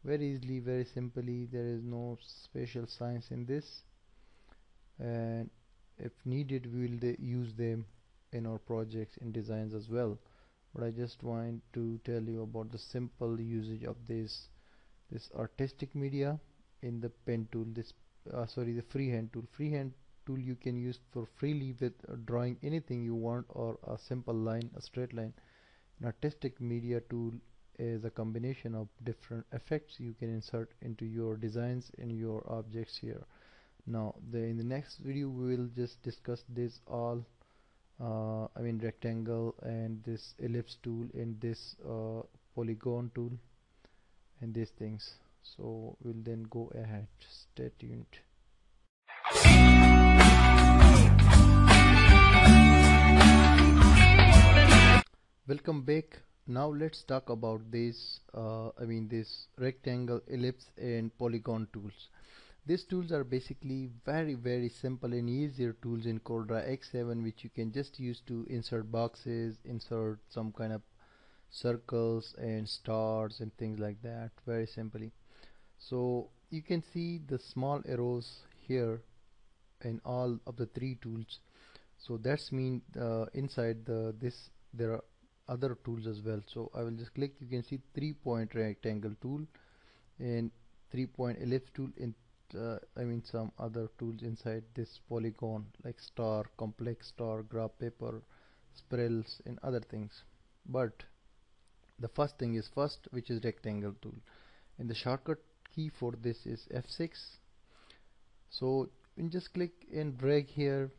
Speaker 1: very easily, very simply. There is no special science in this, and if needed we will use them in our projects in designs as well. But I just want to tell you about the simple usage of this artistic media in the pen tool, the freehand tool you can use for freely with drawing anything you want, or a simple line, a straight line. An artistic media tool is a combination of different effects you can insert into your designs and your objects here. Now in the next video we will just discuss this all, rectangle and this ellipse tool and this polygon tool and these things. So we'll then go ahead. Stay tuned. Welcome back. Now let's talk about this rectangle, ellipse and polygon tools. These tools are basically very simple and easier tools in Corel Draw X7, which you can just use to insert boxes, insert some kind of circles and stars and things like that, very simply. So you can see the small arrows here in all of the three tools. So that's mean inside this there are other tools as well. So I will just click. You can see 3-point rectangle tool and 3-point ellipse tool, and some other tools inside this polygon like star, complex star, graph paper, spirals and other things. But the first thing is which is rectangle tool, and the shortcut key for this is F6. So you just click and drag here.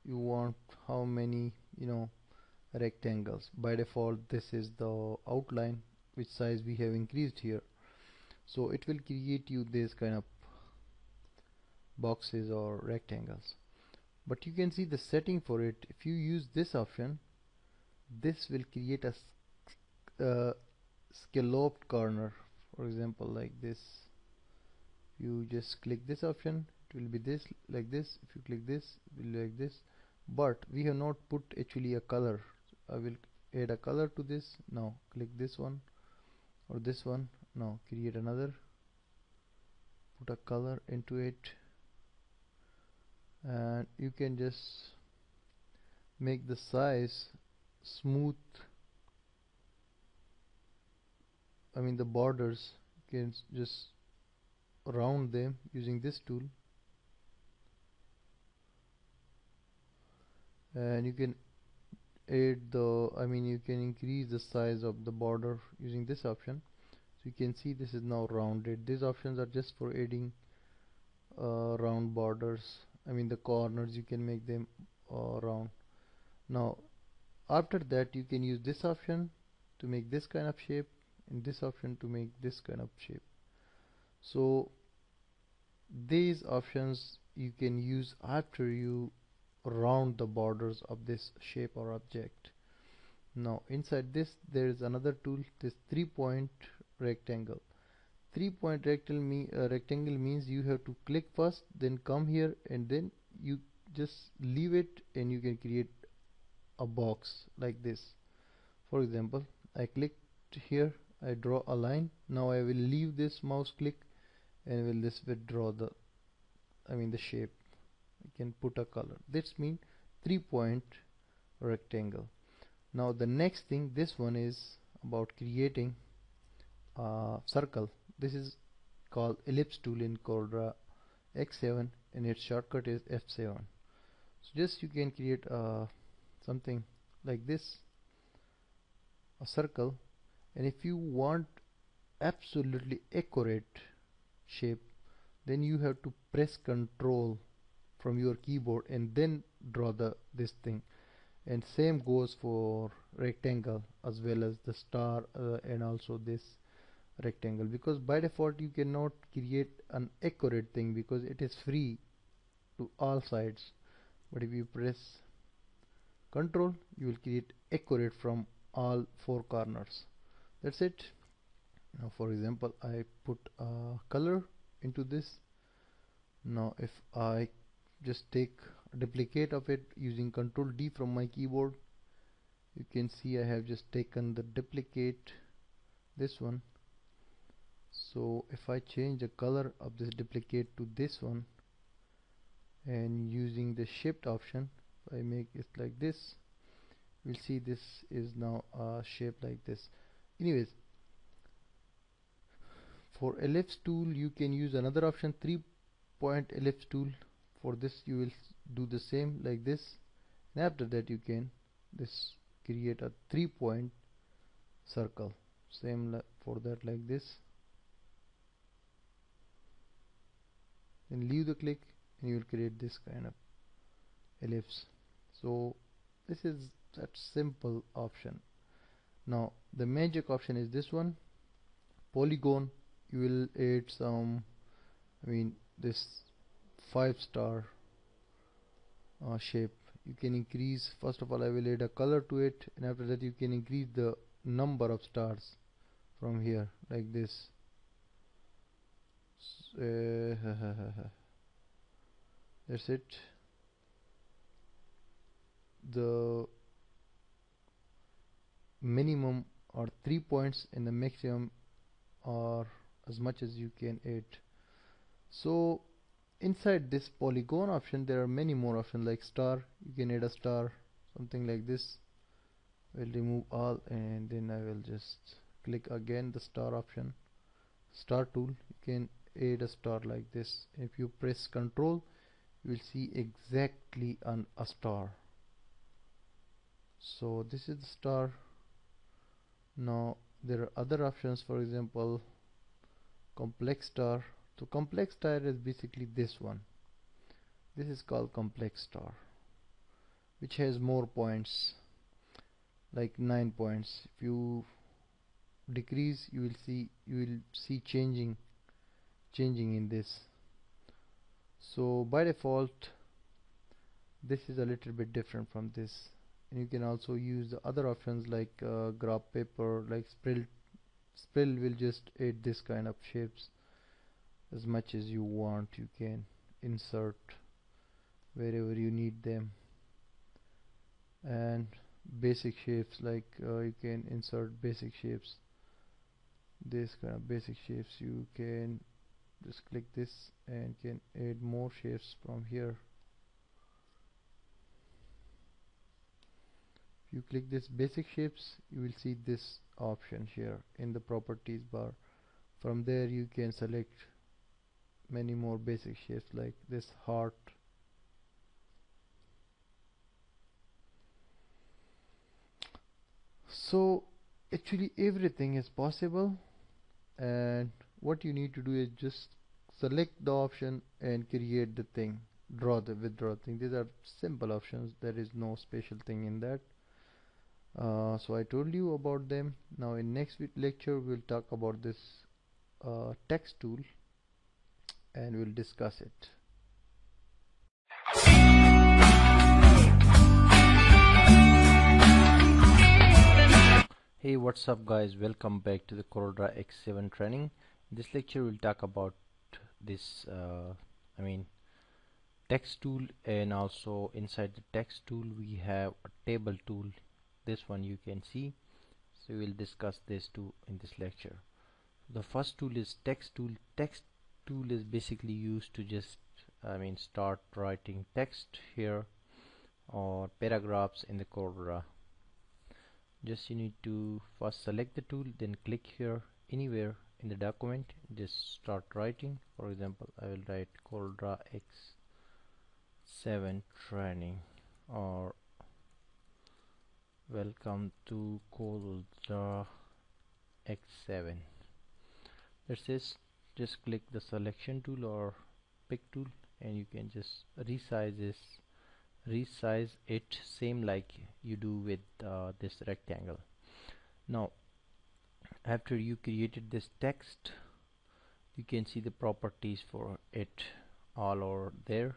Speaker 1: You want how many rectangles. By default this is the outline, which size we have increased here. So it will create you this kind of boxes or rectangles. But you can see the setting for it. If you use this option, this will create a scalloped corner, for example like this. You just click this option, it will be this like this. If you click this, it will be like this. But we have not put actually a color. I will add a color to this. Now click this one or this one. Now create another, put a color into it, and you can just make the size smooth. The borders, you can just round them using this tool, and you can add you can increase the size of the border using this option. So you can see this is now rounded. These options are just for adding round borders. The corners you can make them round. Now after that you can use this option to make this kind of shape and this option to make this kind of shape. So these options you can use after you round the borders of this shape or object. Now inside this there is another tool, this 3-point rectangle. 3-point rectangle means you have to click first, then come here, and then you just leave it and you can create a box like this. For example, I clicked here, I draw a line. Now I will leave this mouse click and will this withdraw the shape. I can put a color. This means 3-point rectangle. Now the next thing, this one is about creating a circle. This is called ellipse tool in Corel Draw X7 and its shortcut is F7. So just you can create something like this, a circle, and if you want absolutely accurate shape, then you have to press Ctrl from your keyboard and then draw this thing. And same goes for rectangle as well as the star and also this rectangle, because by default you cannot create an accurate thing because it is free to all sides. But if you press Ctrl, you will create accurate from all 4 corners. That's it. Now for example, I put a color
Speaker 3: into this. Now if I just take a duplicate of it using Ctrl D from my keyboard, you can see I have just taken the duplicate, this one. So if I change the color of this duplicate to this one and using the shift option, if I make it like this, we'll see this is now a shape like this. Anyways, for ellipse tool you can use another option, 3-point ellipse tool. For this you will do the same like this, and after that you can this create a 3-point circle, same for that like this, then leave the click and you will create this kind of ellipse. So this is that simple option. Now the magic option is this one, polygon. You will add some, this 5-star shape. You can increase, first of all I will add a color to it, and after that you can increase the number of stars from here like this. That's it. The minimum are 3 points and the maximum are as much as you can add. So inside this polygon option there are many more options, like star. You can add a star, something like this. We'll remove all and then I will just click again the star option, star tool. You can add a star like this. If you press Ctrl, you will see exactly a star. So this is the star. Now there are other options, for example complex star. So complex star is basically this one. This is called complex star, which has more points, like 9 points. If you decrease, you will see changing in this. So by default this is a little bit different from this, and you can also use the other options like graph paper, like Spill will just add this kind of shapes as much as you want. You can insert wherever you need them, and basic shapes, like you can insert basic shapes, this kind of basic shapes. You can just click this and can add more shapes from here. If you click this basic shapes, you will see this option here in the properties bar. From there you can select many more basic shapes, like this heart. So actually everything is possible, and what you need to do is just select the option and create the thing, withdraw thing. These are simple options, there is no special thing in that. So I told you about them. Now in next lecture we'll talk about this text tool and we'll discuss it.
Speaker 1: Hey, what's up guys, welcome back to the Corel Draw X7 training. In this lecture we'll talk about this text tool, and also inside the text tool we have a table tool. This one you can see, so we'll discuss this too in this lecture. The first tool is text tool. Text tool is basically used to just start writing text here or paragraphs in the Corel Draw. Just you need to first select the tool, then click here anywhere in the document, just start writing. For example, I will write Corel Draw X7 training, or welcome to Corel Draw X7. Let's just click the selection tool or pick tool, and you can just resize it same like you do with this rectangle. Now after you created this text, you can see the properties for it all over there.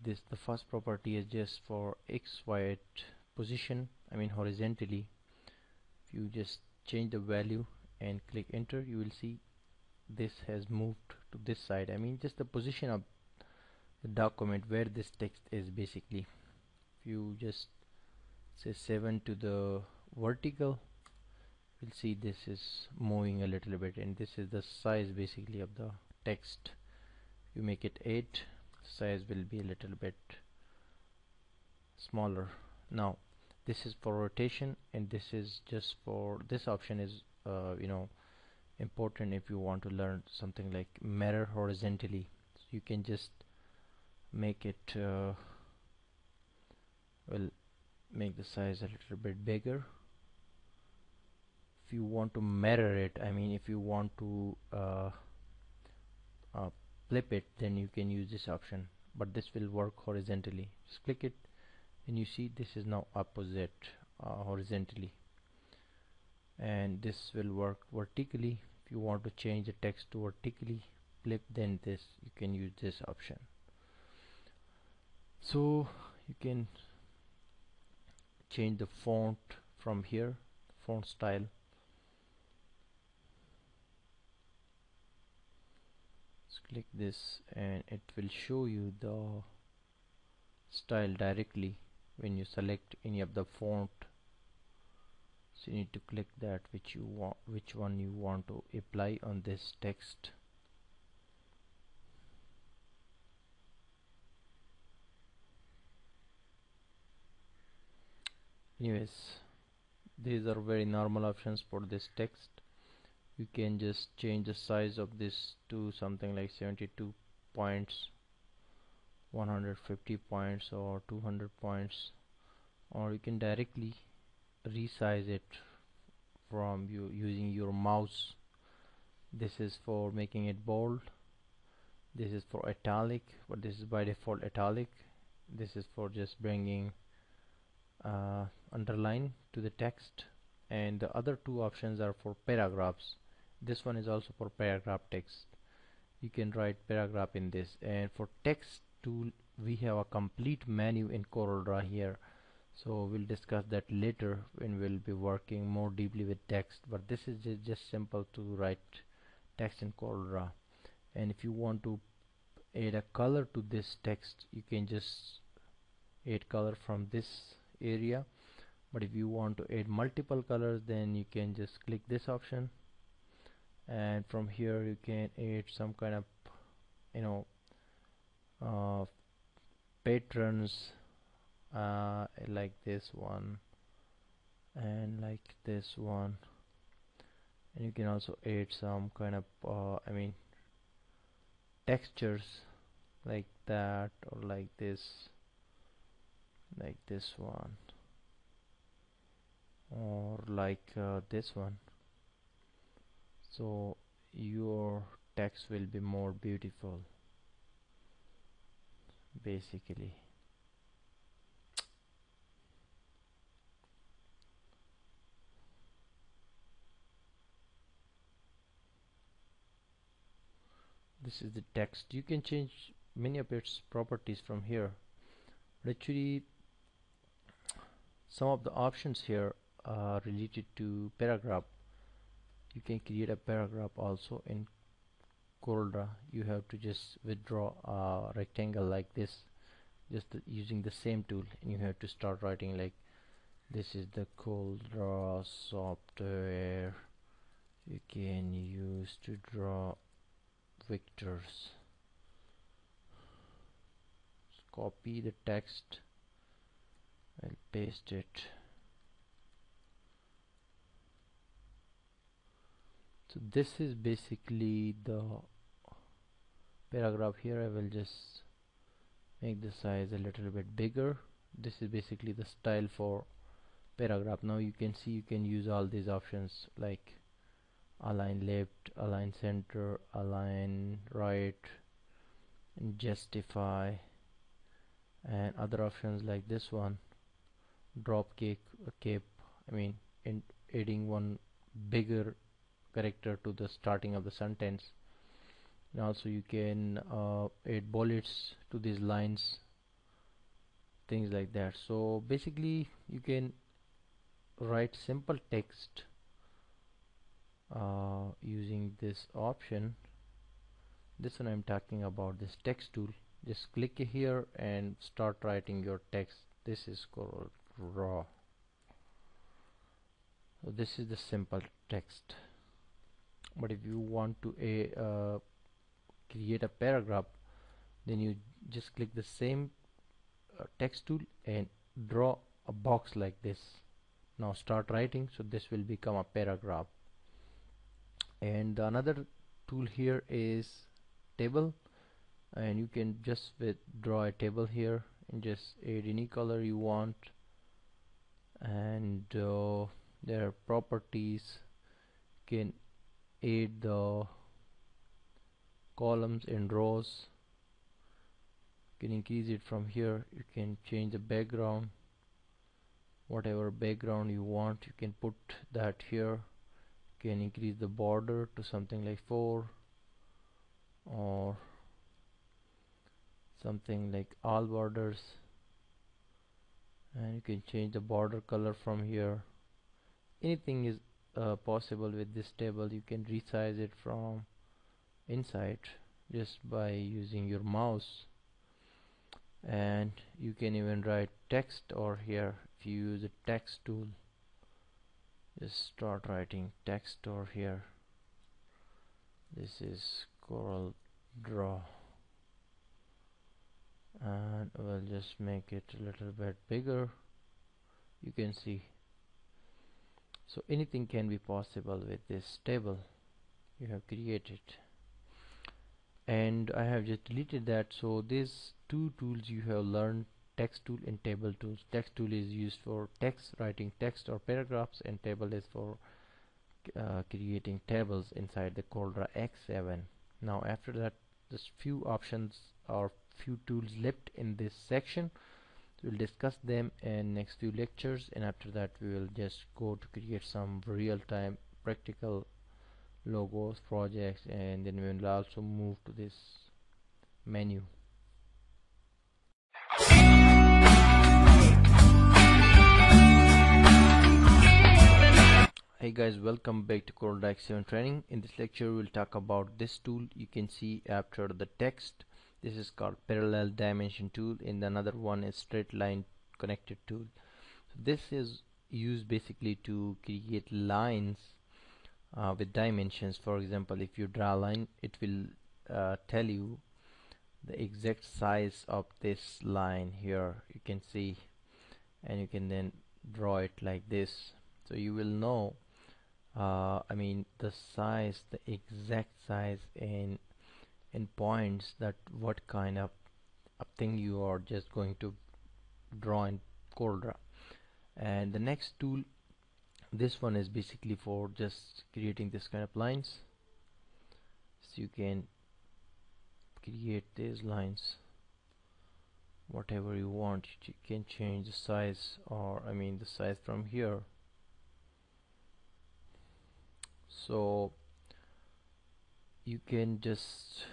Speaker 1: The first property is just for XY position, horizontally. If you just change the value and click enter, you will see this has moved to this side. I mean just the position of the document where this text is basically. If you just say 7 to the vertical, you'll see this is moving a little bit, and this is the size basically of the text. You make it 8, size will be a little bit smaller. Now this is for rotation, and this is just for this option is important if you want to learn something like mirror horizontally. So you can just make it well, make the size a little bit bigger. If you want to mirror it, I mean if you want to flip it, then you can use this option, but this will work horizontally. Just click it and you see this is now opposite horizontally, and this will work vertically. If you want to change the text to vertically flip, then this you can use this option. So you can change the font from here, font style. Just click this and it will show you the style directly when you select any of the font. So you need to click that which one you want to apply on this text. Anyways, these are very normal options for this text. You can just change the size of this to something like 72 points, 150 points, or 200 points, or you can directly resize it from you using your mouse. This is for making it bold, this is for italic, but this is by default italic. This is for just bringing underline to the text, and the other two options are for paragraphs. This one is also for paragraph text. You can write paragraph in this. And for text tool, we have a complete menu in Corel Draw here, so we'll discuss that later when we'll be working more deeply with text, but this is just simple to write text in Corel Draw. And if you want to add a color to this text, you can just add color from this area, but if you want to add multiple colors, then you can just click this option, and from here you can add some kind of patterns like this one and like this one, and you can also add some kind of textures like that, or like this one, or like this one, so your text will be more beautiful basically. This is the text. You can change many of its properties from here, but actually some of the options here are related to paragraph. You can create a paragraph also in Corel Draw. You have to just withdraw a rectangle like this, just using the same tool, and you have to start writing like this is the Corel Draw software you can use to draw vectors. Just copy the text and paste it. So this is basically the paragraph here. I will just make the size a little bit bigger. This is basically the style for paragraph. Now you can see you can use all these options like align left, align center, align right, and justify, and other options like this one, drop cape, in adding one bigger character to the starting of the sentence. And also you can add bullets to these lines, things like that. So basically you can write simple text using this option. This one I'm talking about, this text tool. Just click here and start writing your text. This is Corel Draw. So this is the simple text. But if you want to create a paragraph, then you just click the same text tool and draw a box like this. Now start writing, so this will become a paragraph. And another tool here is table, and you can just draw a table here and just add any color you want. And there are properties, you can add the columns and rows, you can increase it from here. You can change the background, whatever background you want you can put that here. You can increase the border to something like 4 or something like all borders, and you can change the border color from here. Anything is possible with this table. You can resize it from inside just by using your mouse, and you can even write text over here. If you use a text tool, just start writing text over here. This is Corel Draw, and we'll just make it a little bit bigger. You can see, so anything can be possible with this table you have created. And I have just deleted that. So these two tools you have learned, text tool and table tools. Text tool is used for text, writing text or paragraphs, and table is for creating tables inside the Corel Draw X7. Now after that, there's few options or few tools left in this section. We'll discuss them in next few lectures, and after that we will just go to create some real-time practical logos projects, and then we will also move to this menu. Hey guys, welcome back to Corel Draw X7 training. In this lecture we'll talk about this tool. You can see after the text, this is called parallel dimension tool, and another one is straight line connected tool. So this is used basically to create lines with dimensions. For example, if you draw a line, it will tell you the exact size of this line here. You can see, and you can then draw it like this, so you will know the size, the exact size in points, that what kind of a thing you are just going to draw in Corel Draw. And the next tool, this one is basically for just creating this kind of lines. So you can create these lines whatever you want. You can change the size, or the size from here. So you can just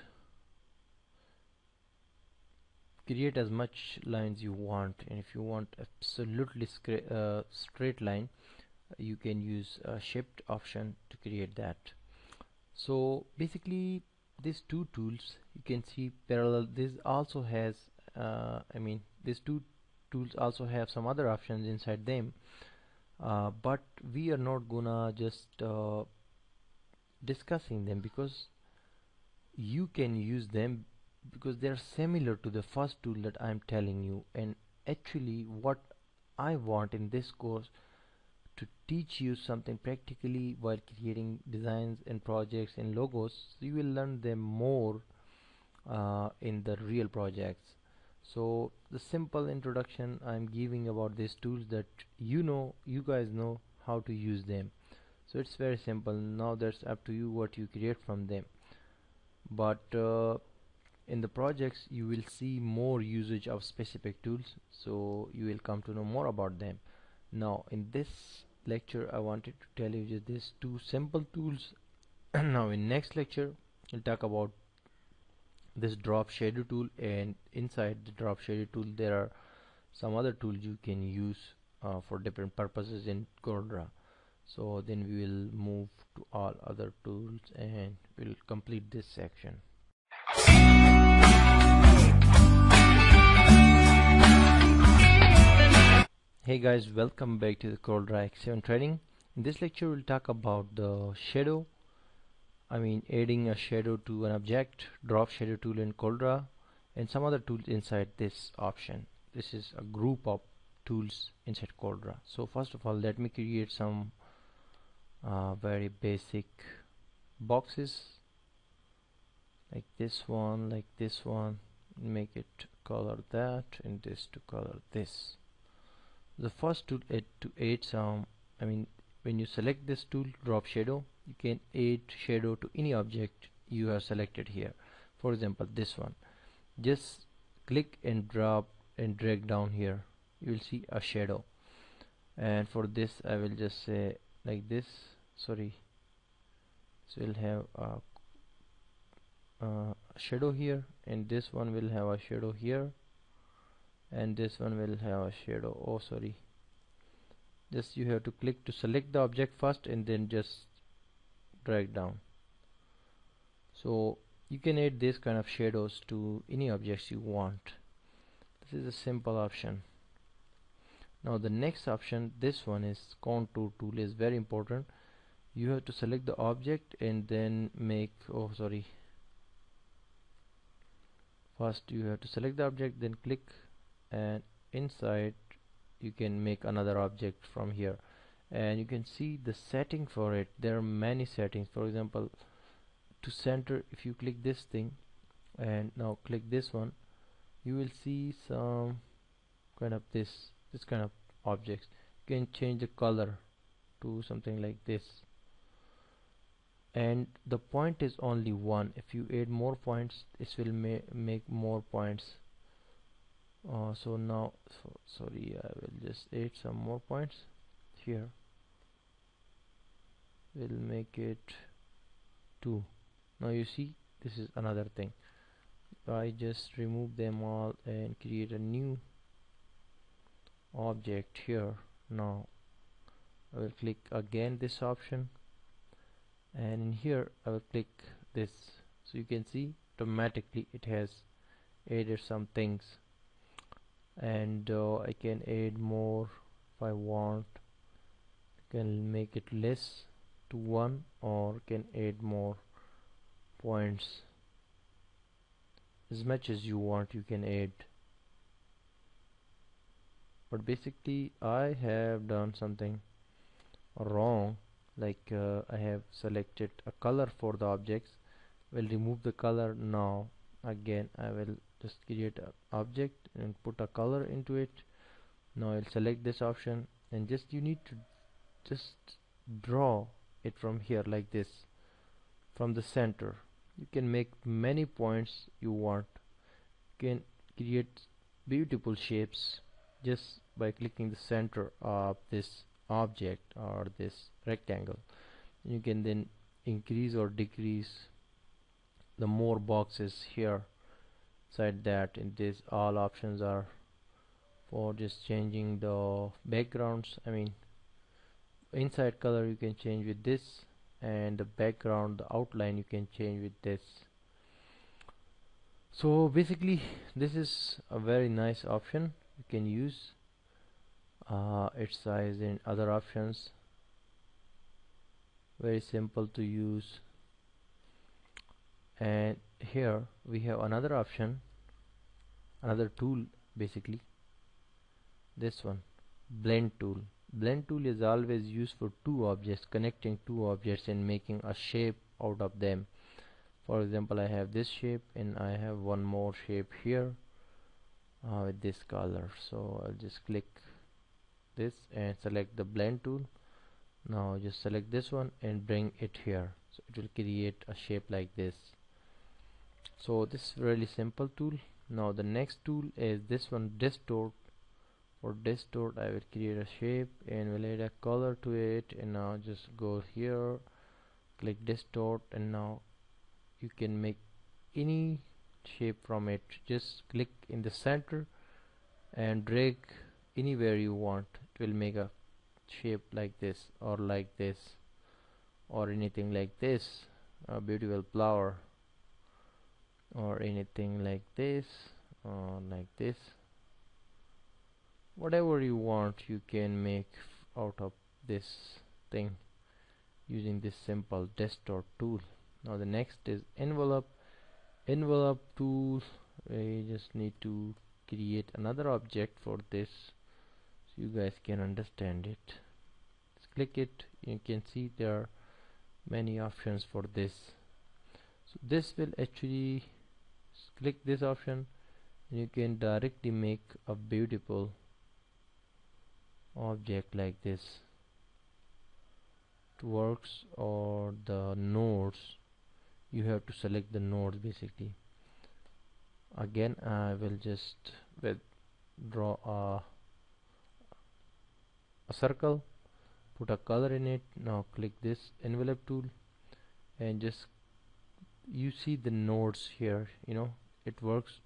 Speaker 1: create as much lines you want, and if you want absolutely straight line, you can use a shift option to create that. So basically these two tools, you can see parallel. This also has these two tools also have some other options inside them, but we are not gonna just discussing them, because you can use them because they are similar to the first tool that I am telling you. And actually what I want in this course to teach you something practically while creating designs and projects and logos, so you will learn them more in the real projects. So the simple introduction I'm giving about these tools, that you guys know how to use them. So it's very simple. Now that's up to you what you create from them. But in the projects you will see more usage of specific tools, so you will come to know more about them. Now in this lecture I wanted to tell you just these two simple tools. Now in next lecture we'll talk about this drop shadow tool, and inside the drop shadow tool there are some other tools you can use for different purposes in Corel Draw. So then we will move to all other tools and we'll complete this section. Hey guys, welcome back to the Corel Draw X7 training. In this lecture we'll talk about the shadow, adding a shadow to an object, drop shadow tool in Corel Draw, and some other tools inside this option. This is a group of tools inside Corel Draw. So first of all, let me create some very basic boxes like this one, make it color that, and this to color this. The first tool to add some, when you select this tool, drop shadow, you can add shadow to any object you have selected here. For example, this one, just click and drop and drag down here, you will see a shadow. And for this I will just say like this, sorry, so we'll have a shadow here, and this one will have a shadow here, and this one will have a shadow. Oh sorry, just you have to click to select the object first and then just drag down. So you can add this kind of shadows to any objects you want. This is a simple option. Now the next option, this one is contour tool, is very important. You have to select the object and then make, first you have to select the object, then click, and inside you can make another object from here, and you can see the setting for it. There are many settings. For example, to center, if you click this thing and now click this one, you will see some kind of this kind of objects. You can change the color to something like this, and the point is only one. If you add more points, this will make more points. So now, sorry, I will just add some more points here. We'll make it 2. Now you see, this is another thing. I just remove them all and create a new object here. Now I will click again this option, and in here I will click this. So you can see automatically it has added some things, and I can add more if I want. Can make it less to 1, or can add more points. As much as you want you can add, but basically I have done something wrong, like I have selected a color for the objects. Will remove the color. Now again I will just create an object and put a color into it. Now I'll select this option, and you need to just draw it from here like this, from the center. You can make many points you want. You can create beautiful shapes just by clicking the center of this object or this rectangle. You can then increase or decrease the more boxes here inside that. In this, all options are for just changing the backgrounds. Inside color you can change with this, and the background, the outline, you can change with this. So basically this is a very nice option you can use. Its size and other options, very simple to use. And here we have another option, another tool, basically this one, blend tool. Blend tool is always used for two objects, connecting two objects and making a shape out of them. For example, I have this shape and I have one more shape here with this color. So I'll just click this and select the blend tool. Now just select this one and bring it here, so it will create a shape like this. So this is really simple tool. Now the next tool is this one, distort. For distort I will create a shape and will add a color to it, and now just go here, click distort, and now you can make any shape from it. Just click in the center and drag anywhere you want. It will make a shape like this or like this or anything like this, a beautiful flower or anything like this or like this, whatever you want you can make out of this thing using this simple desktop tool. Now the next is envelope tool. We just need to create another object for this so you guys can understand it. Just click it, you can see there are many options for this. So this will actually click this option and you can directly make a beautiful object like this. It works, or the nodes, you have to select the nodes basically. Again I will just draw a circle, put a color in it. Now click this envelope tool and just you see the nodes here, it works,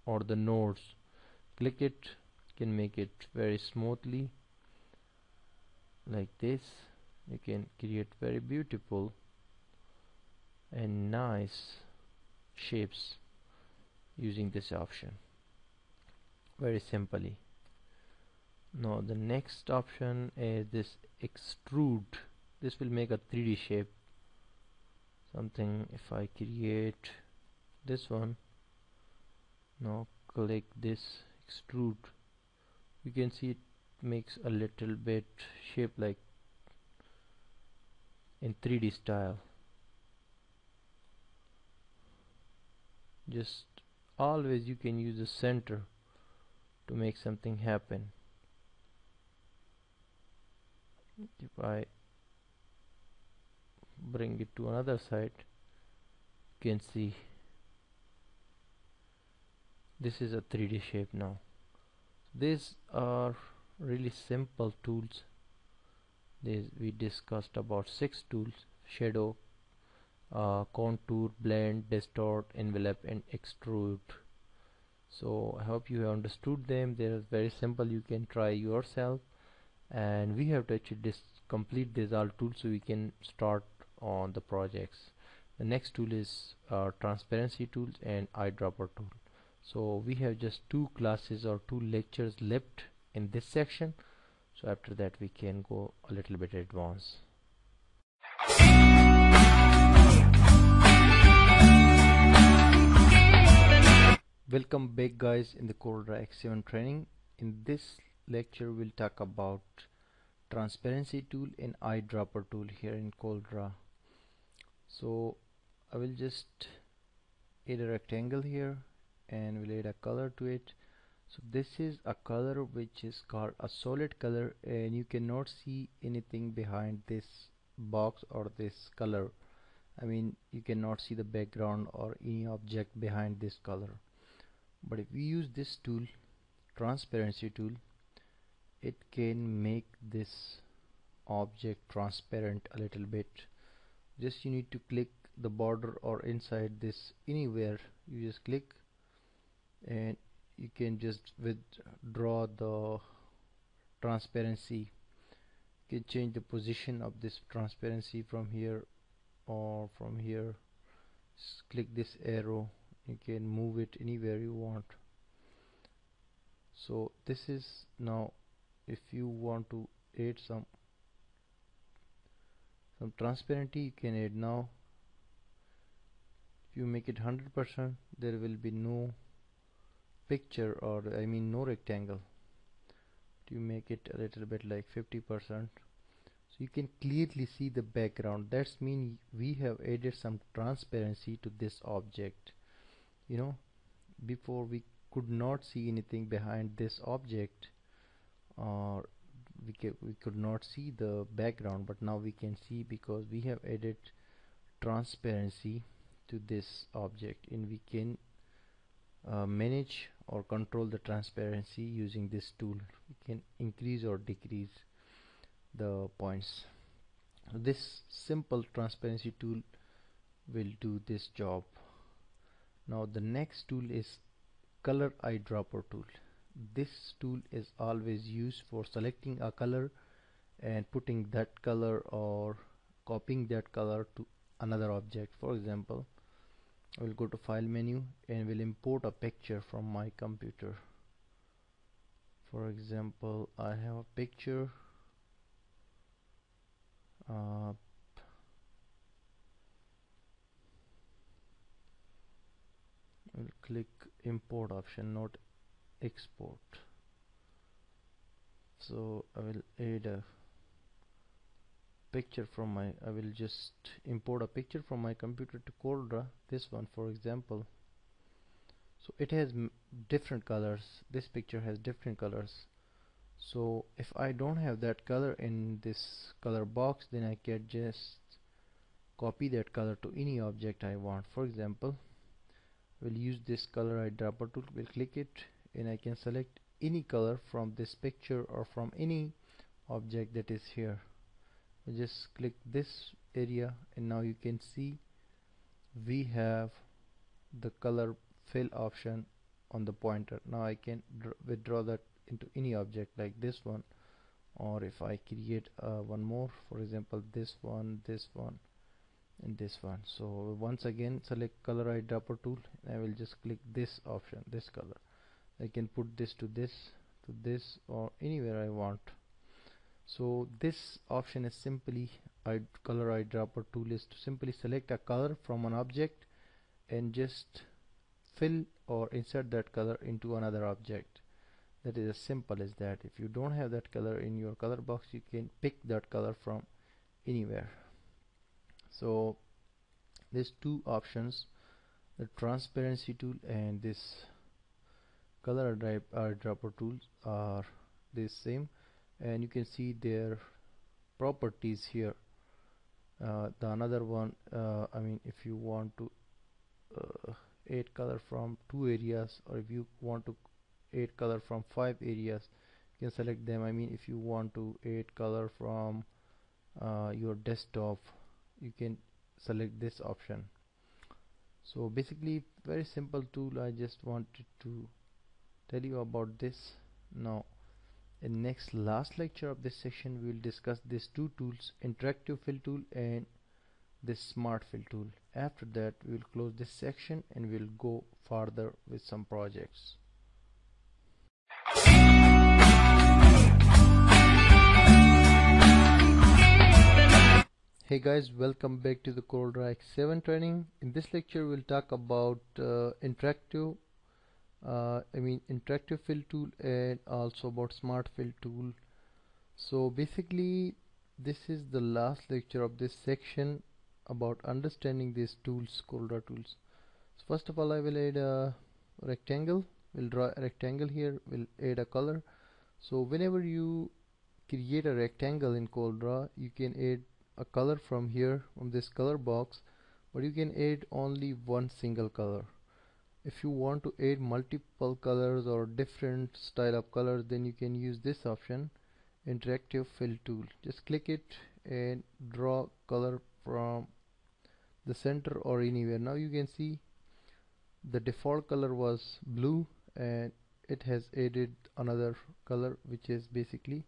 Speaker 1: or the nodes, click it, can make it very smoothly like this. You can create very beautiful and nice shapes using this option very simply. Now the next option is this extrude. This will make a 3D shape. Something, if I create this one, now click this extrude, you can see it makes a little bit shape like in 3D style. Just always you can use the center to make something happen. If I bring it to another side, you can see this is a 3D shape now. These are really simple tools. We discussed about 6 tools: shadow, contour, blend, distort, envelope and extrude. So I hope you have understood them. They are very simple, you can try yourself, and we have to actually complete these all tools so we can start on the projects. The next tool is transparency tools and eyedropper tool. So we have just 2 classes or 2 lectures left in this section, so after that we can go a little bit advanced. Welcome back guys in the Corel Draw X7 training. In this lecture we'll talk about transparency tool and eyedropper tool here in Corel Draw. So I will just add a rectangle here and we'll add a color to it. So this is a color which is called a solid color, and you cannot see anything behind this box or this color. I mean, you cannot see the background or any object behind this color. But if we use this tool, transparency tool, it can make this object transparent a little bit. Just you need to click the border or inside this anywhere, you just click and you can just withdraw the transparency. You can change the position of this transparency from here or from here. Just click this arrow, you can move it anywhere you want. So this is now, if you want to add some transparency, you can add now. If you make it 100%, there will be no picture, or I mean no rectangle. You make it a little bit like 50%, so you can clearly see the background. That's mean we have added some transparency to this object. Before we could not see anything behind this object, or we could not see the background, but now we can see because we have added transparency to this object, and we can manage or control the transparency using this tool. We can increase or decrease the points. This simple transparency tool will do this job. Now the next tool is color eyedropper tool. This tool is always used for selecting a color
Speaker 3: and putting that color or copying that color to another object. For example, I will go to file menu and will import a picture from my computer. For example, I have a picture. I'll click import option, not export. So I will add a picture from my, I will just import a picture from my computer to Corel Draw, this one for example. So it has different colors. This picture has different colors. So if I don't have that color in this color box, then I can just copy that color to any object I want. For example, we'll use this color eyedropper tool, we'll click it and I can select any color from this picture or from any object that is here. I just click this area and now you can see we have the color fill option on the pointer. Now I can withdraw that into any object like this one, or if I create one more, for example this one, and this one. So once again select color eyedropper tool and I will just click this option, this color. I can put this to this or anywhere I want. So this option is simply color eyedropper tool is to simply select a color from an object and just fill or insert that color into another object. That is as simple as that. If you don't have that color in your color box, you can pick that color from anywhere. So these two options, the transparency tool and this color eyedropper tools, are the same, and you can see their properties here. The another one, I mean, if you want to add color from 2 areas, or if you want to add color from 5 areas, you can select them. I mean, if you want to add color from your desktop, you can select this option. So basically very simple tool. I just wanted to tell you about this. Now in next last lecture of this section, we will discuss these two tools, interactive fill tool and this smart fill tool. After that we will close this section and we'll go further with some projects. Hey guys, welcome back to the Corel Draw X7 training. In this lecture we'll talk about interactive fill tool and also about smart fill tool. So basically this is the last lecture of this section about understanding these tools, Corel Draw tools. So first of all, I will add a rectangle. We'll draw a rectangle here. We'll add a color. So whenever you create a rectangle in Corel Draw, you can add a color from here, from this color box, but you can add only one single color. If you want to add multiple colors or different style of colors, then you can use this option, interactive fill tool. Just click it and draw color from the center or anywhere. Now you can see the default color was blue and it has added another color, which is basically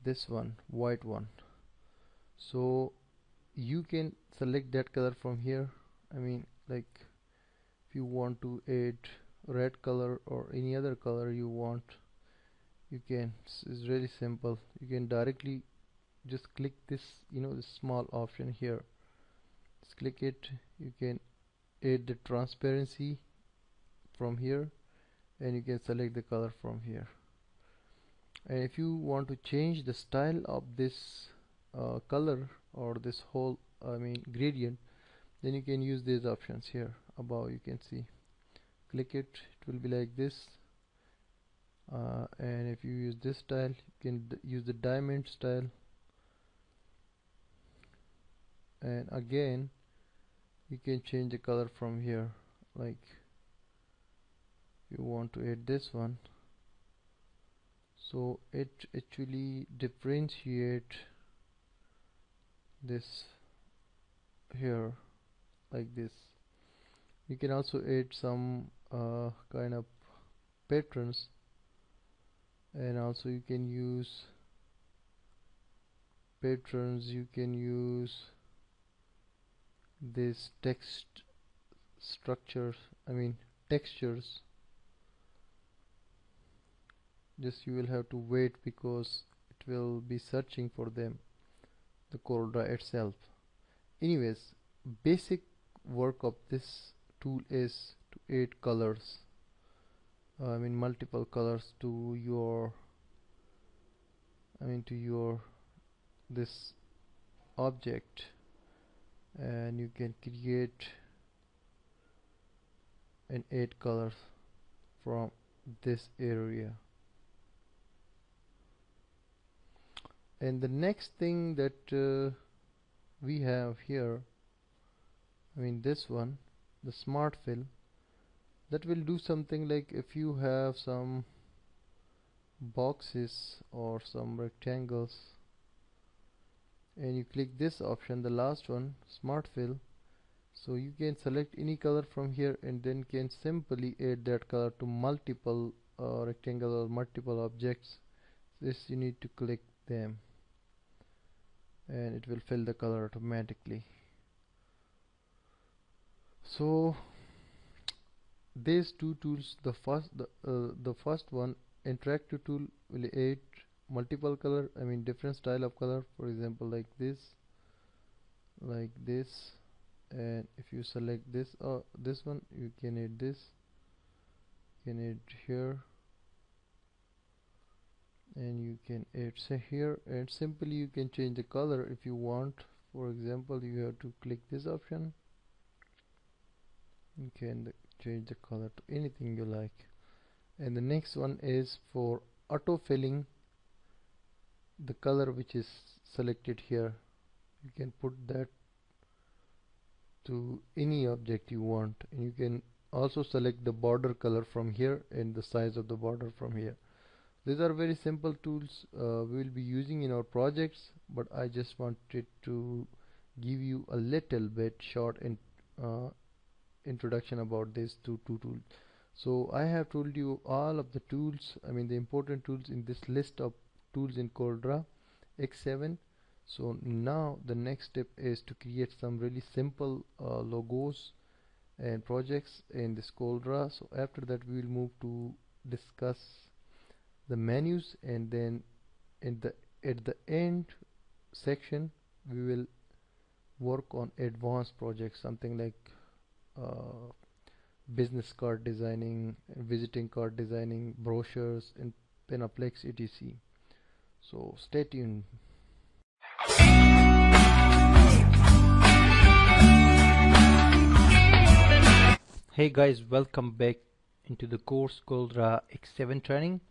Speaker 3: this one, white one. So you can select that color from here. I mean, like if you want to add red color or any other color you want, you can. It's really simple. You can directly just click this, this small option here. Just click it. You can add the transparency from here and you can select the color from here. And if you want to change the style of this color or this whole gradient, then you can use these options here above. You can see, click it, it will be like this, and if you use this style, you can use the diamond style, and again you can change the color from here. Like you want to add this one, so it actually differentiate this here like this. You can also add some kind of patterns, and also you can use patterns, you can use this text structures, textures. Just you will have to wait because it will be searching for them, the Corel Draw itself. Anyways, basic work of this tool is to add colors, multiple colors to your this object, and you can create and add colors from this area. And the next thing that we have here, this one, the smart fill, that will do something like if you have some boxes or some rectangles and you click this option, the last one, smart fill, so you can select any color from here and then can simply add that color to multiple rectangles or multiple objects. This you need to click them and it will fill the color automatically. So these two tools, the first one, interactive tool, will add multiple color, different style of color, for example like this, and if you select this one, you can add this, you can add here, and you can add say here, and simply you can change the color if you want. For example, you have to click this option, you can change the color to anything you like. And the next one is for auto filling the color which is selected here. You can put that to any object you want, and you can also select the border color from here and the size of the border from here. These are very simple tools we will be using in our projects, but I just wanted to give you a little bit short introduction about these two tools. So I have told you all of the tools, the important tools in this list of tools in Corel Draw X7. So now the next step is to create some really simple logos and projects in this Corel Draw. So after that we will move to discuss the menus, and then at the end section we will work on advanced projects, something like business card designing, visiting card designing, brochures, and Penaplex etc. So stay tuned.
Speaker 2: Hey guys, welcome back into the course Corel Draw X7 training.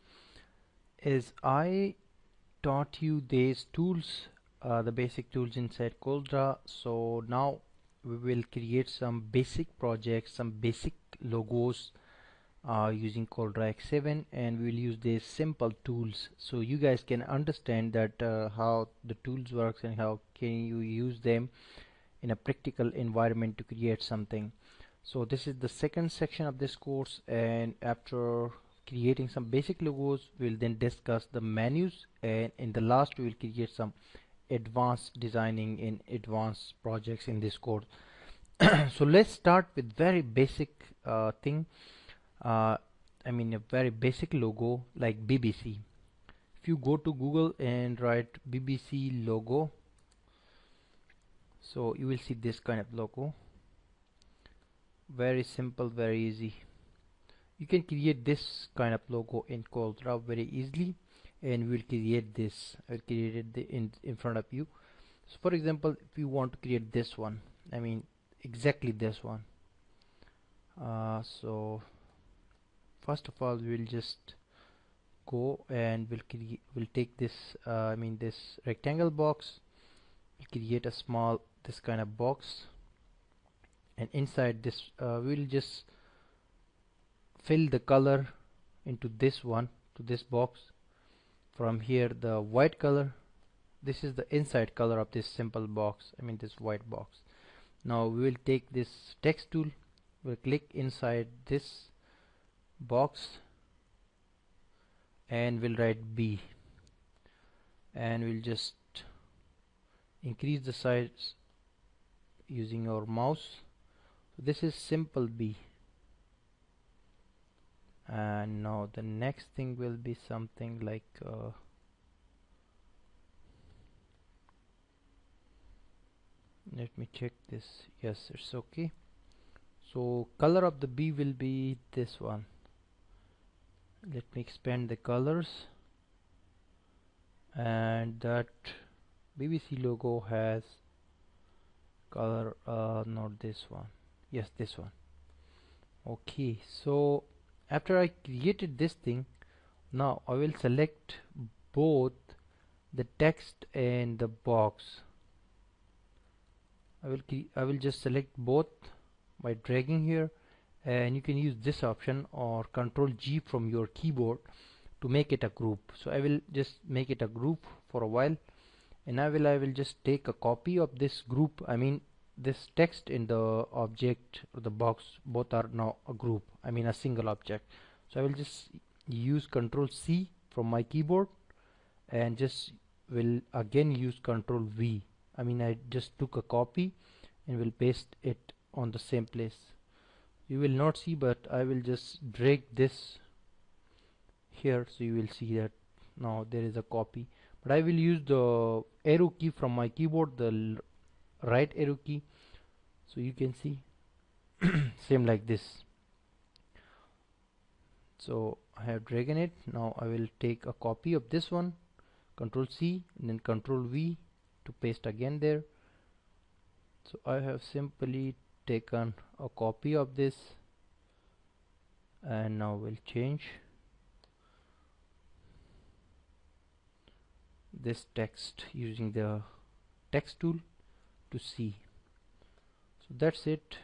Speaker 2: As I taught you these tools, the basic tools inside Corel Draw, so now we will create some basic projects, some basic logos using Corel Draw X7, and we will use these simple tools so you guys can understand that how the tools works and how can you use them in a practical environment to create something. So this is the second section of this course, and after creating some basic logos, we'll then discuss the menus, and in the last we will create some advanced designing in advanced projects in this course. So let's start with very basic thing, a very basic logo like BBC. If you go to Google and write BBC logo, so you will see this kind of logo. Very simple, very easy. You can create this kind of logo in Corel Draw very easily, and we will create this. I will create it in front of you. So for example, if you want to create this one, exactly this one, so first of all we will just go and we'll take this this rectangle box, we'll create a small this kind of box, and inside this we'll just fill the color into this one, to this box. From here the white color, this is the inside color of this simple box, this white box. Now we will take this text tool, we'll click inside this box and we'll write B, and we'll just increase the size using your mouse. So this is simple B. And now the next thing will be something like let me check this. Yes, it's okay. So color of the B will be this one. Let me expand the colors, and that BBC logo has color, not this one. Yes, this one. Okay, so after I created this thing, now I will select both the text and the box. I will just select both by dragging here, and you can use this option or Control G from your keyboard to make it a group. So I will just make it a group for a while, and I will just take a copy of this group. I mean this text in the object or the box, both are now a group, I mean a single object. So I will just use Control C from my keyboard and just will again use Control V. I mean I just took a copy and will paste it on the same place. You will not see, but I will just drag this here, so you will see that now there is a copy. But I will use the arrow key from my keyboard, the right arrow key, so you can see same like this. So I have dragged it. Now I will take a copy of this one, Control C and then Control V to paste again there. So I have simply taken a copy of this, and now we'll change this text using the text tool to C. So that's it.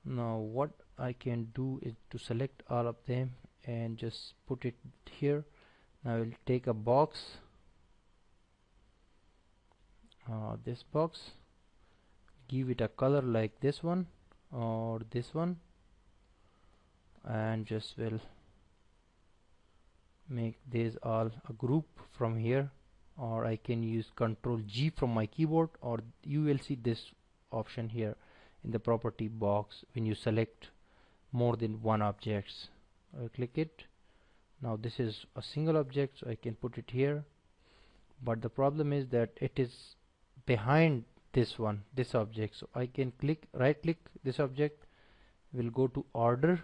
Speaker 2: Now what I can do is to select all of them and just put it here. Now I will take a box, this box, give it a color like this one or this one, and just will make these all a group from here, or I can use Control G from my keyboard, or you will see this option here in the property box when you select more than one objects. I'll click it. Now this is a single object, so I can put it here, but the problem is that it is behind this one, this object. So I can right click this object, will go to order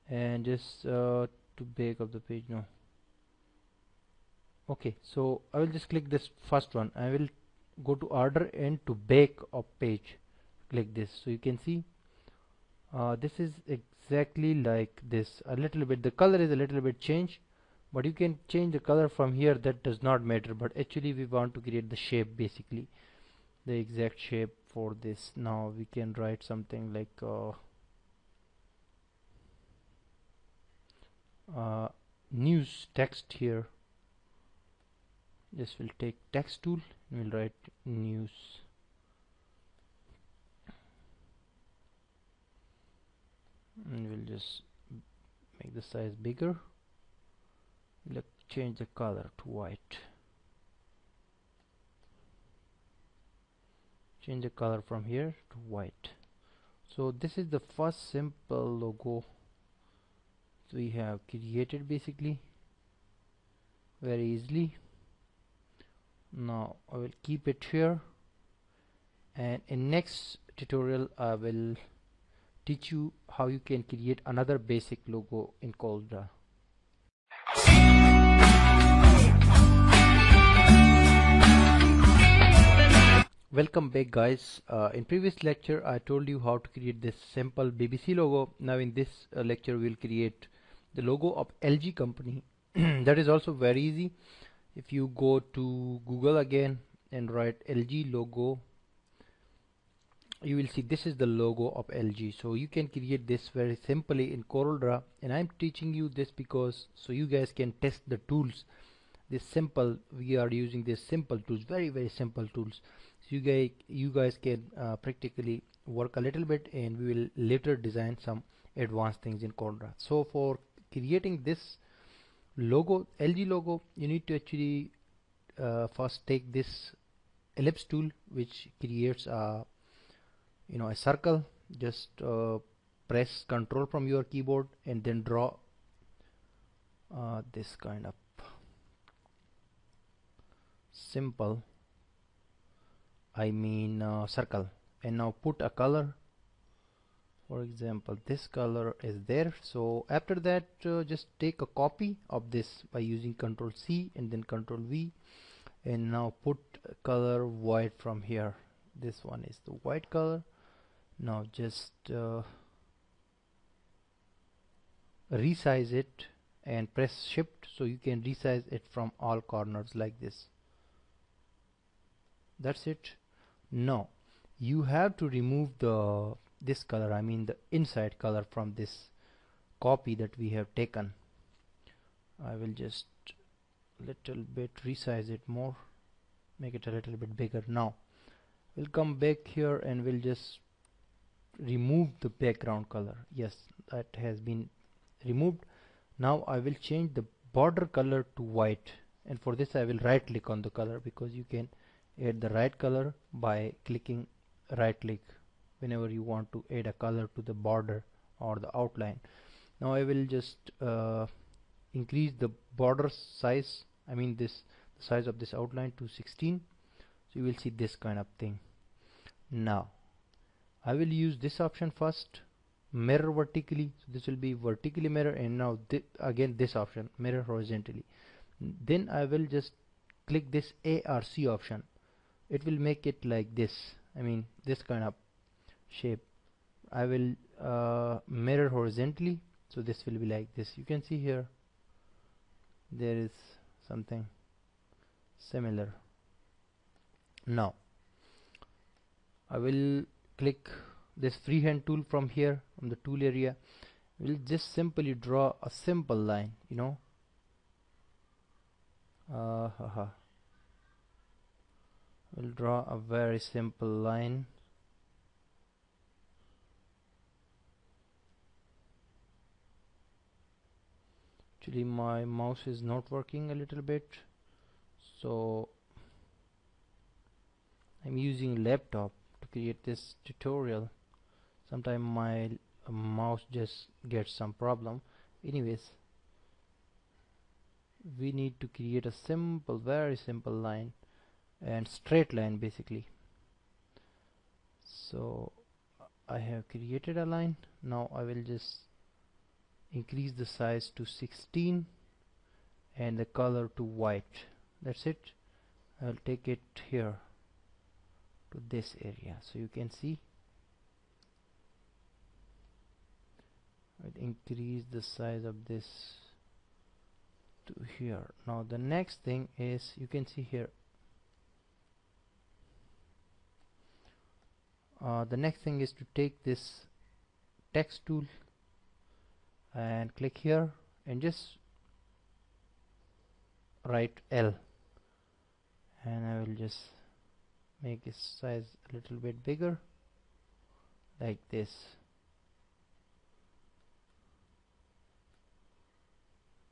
Speaker 2: and just to back of the page. No, okay, so I will just click this first one. I will go to order and to back of page, click this, so you can see this is exactly like this. A little bit the color is a little bit changed, but you can change the color from here, that does not matter. But actually we want to create the shape, basically the exact shape for this. Now we can write something like news text here. This will take text tool and we'll write news. And we'll just make the size bigger. Let's change the color to white. Change the color from here to white. So this is the first simple logo we have created, basically very easily. Now I will keep it here, and in next tutorial I will teach you how you can create another basic logo in Corel Draw. Welcome back, guys. In previous lecture I told you how to create this simple BBC logo. Now in this lecture we'll create the logo of LG company. That is also very easy. If you go to Google again and write LG logo, you will see this is the logo of LG. So you can create this very simply in Corel Draw, and I'm teaching you this because so you guys can test the tools. This simple, we are using this simple tools, very simple tools. So you guys can practically work a little bit, and we will later design some advanced things in Corel Draw. So for creating this logo, LG logo, you need to actually first take this ellipse tool, which creates a a circle. Just press Control from your keyboard and then draw this kind of simple circle, and now put a color. For example, this color is there. So after that, just take a copy of this by using Control C and then Control V, and now put color white from here. This one is the white color. Now just resize it and press Shift, so you can resize it from all corners like this. That's it. Now you have to remove this color, the inside color, from this copy that we have taken. I will just little bit resize it more, make it a little bit bigger. Now we'll come back here and we'll just remove the background color. Yes, that has been removed. Now I will change the border color to white, and for this I will right click on the color, because you can add the right color by clicking right click whenever you want to add a color to the border or the outline. Now I will just increase the border size, the size of this outline, to 16, so you will see this kind of thing. Now I will use this option first, mirror vertically, so this will be vertically mirror, and now again this option, mirror horizontally. Then I will just click this ARC option. It will make it like this, this kind of shape. I will mirror horizontally, so this will be like this. You can see here there is something similar. Now I will click this freehand tool from here, from the tool area. We'll just simply draw a simple line, we'll draw a very simple line. Actually my mouse is not working a little bit, so I'm using laptop to create this tutorial. Sometimes my mouse just gets some problem. Anyways, we need to create a simple, very simple line, and straight line basically. So I have created a line. Now I will just increase the size to 16 and the color to white. That's it. I'll take it here to this area, so you can see. I'll increase the size of this to here. Now the next thing is, you can see here, the next thing is to take this text tool and click here and just write L, and I will just make its size a little bit bigger like this.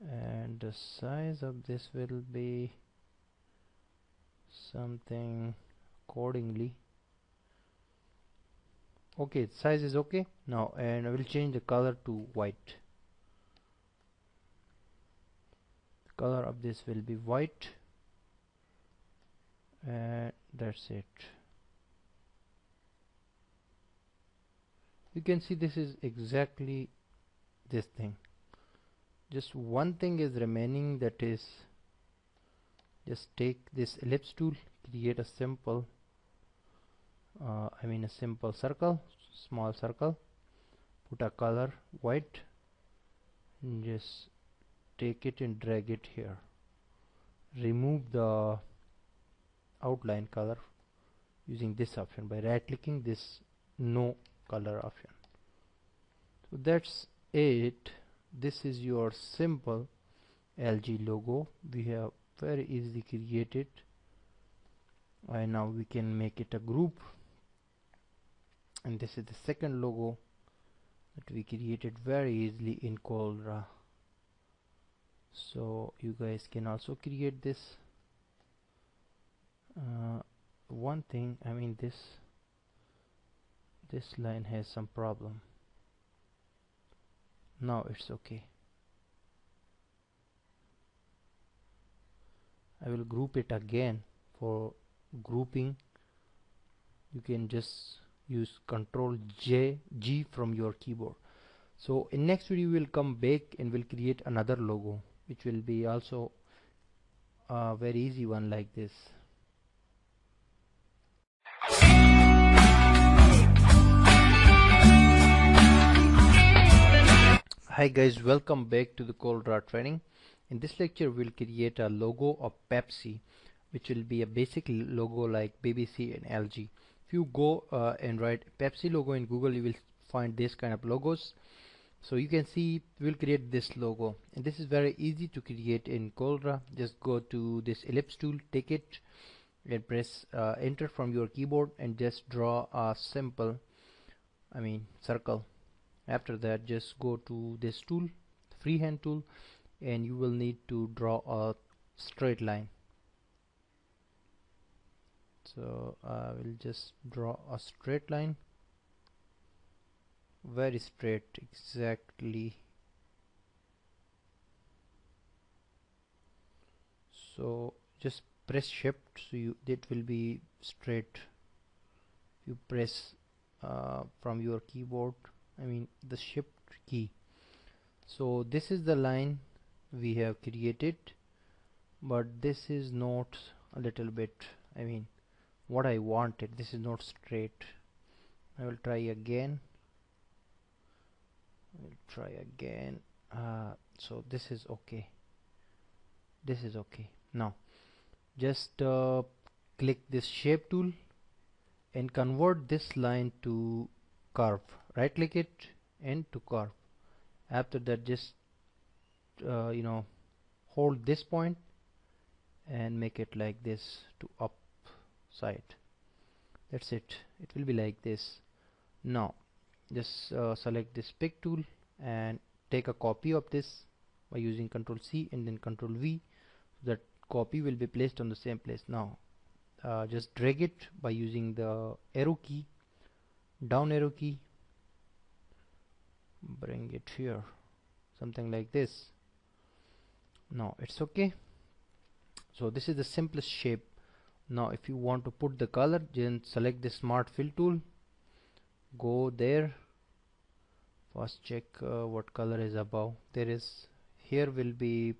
Speaker 2: And the size of this will be something accordingly. Okay, size is okay now, and I will change the color to white. The color of this will be white, and that's it. You can see this is exactly this thing. Just one thing is remaining, that is, just take this ellipse tool, create a simple a simple circle, small circle, put a color white, and just take it and drag it here. Remove the outline color using this option by right clicking this no color option. So that's it. This is your simple LG logo. We have very easily created, and now we can make it a group. And this is the second logo that we created very easily in Corel Draw. So you guys can also create this. one thing, I mean this line has some problem. Now it's okay. I will group it again. For grouping you can just use Ctrl G from your keyboard. So in next video we will come back and we'll create another logo, which will be also a very easy one like this. Hi guys, welcome back to the Corel Draw training. In this lecture we'll create a logo of Pepsi, which will be a basic logo like BBC and LG. If you go and write Pepsi logo in Google, you will find this kind of logos. So you can see we'll create this logo, and this is very easy to create in Corel Draw. Just go to this ellipse tool, take it and press enter from your keyboard and just draw a simple circle. After that just go to this tool, freehand tool, and you will need to draw a straight line. So I will just draw a straight line, very straight, exactly. So just press shift, so it will be straight. You press from your keyboard, the shift key. So this is the line we have created, but this is not a little bit what I wanted. This is not straight. I will try again. So this is okay. Now just click this shape tool and convert this line to curve. Right click it and to curve. After that just hold this point and make it like this to up side. That's it. It will be like this. Now just select this pick tool and take a copy of this by using Ctrl C and then Ctrl V. That copy will be placed on the same place. Now just drag it by using the arrow key, down arrow key, bring it here, something like this. Now it's okay. So this is the simplest shape. Now if you want to put the color, then select the smart fill tool, go there, first check what color is above. There is, here will be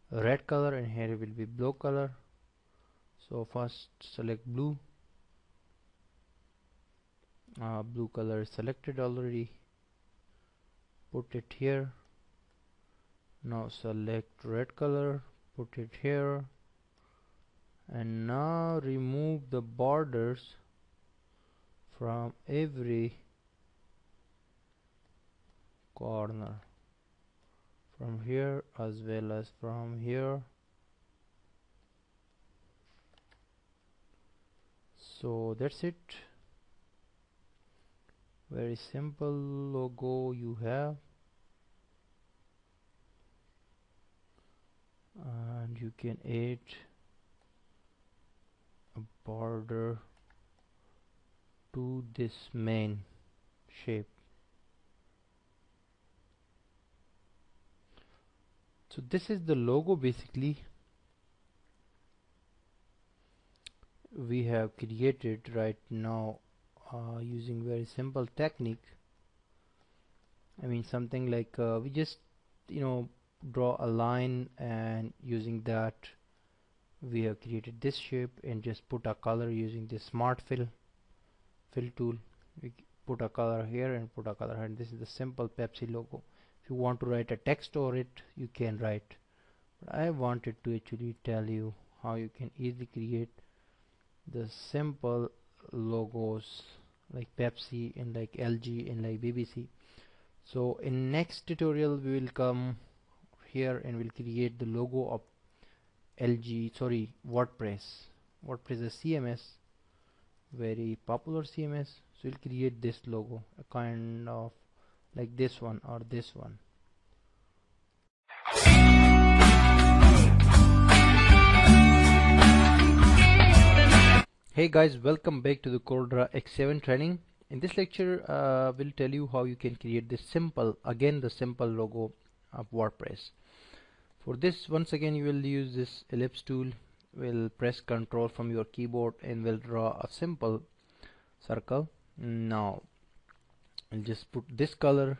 Speaker 2: red color and here will be blue color. So first select blue. Blue color is selected already, put it here. Now select red color, put it here, and now remove the borders from every corner, from here as well as from here. So that's it. Very simple logo you have, and you can add a border to this main shape. So this is the logo basically we have created right now using very simple technique. Something like we just draw a line, and using that we have created this shape and just put a color using this smart fill tool. We put a color here and put a color here, and this is the simple Pepsi logo. If you want to write a text over it, you can write, but I wanted to actually tell you how you can easily create the simple logos like Pepsi and like LG and like BBC. So in next tutorial we will come here and we'll create the logo of WordPress is CMS, very popular CMS. So we'll create this logo, a kind of like this one or this one. Hey guys, welcome back to the Corel Draw X7 training. In this lecture, we'll tell you how you can create this simple logo of WordPress. For this, once again, you will use this ellipse tool. We'll press Ctrl from your keyboard and we'll draw a simple circle. Now, I'll just put this color.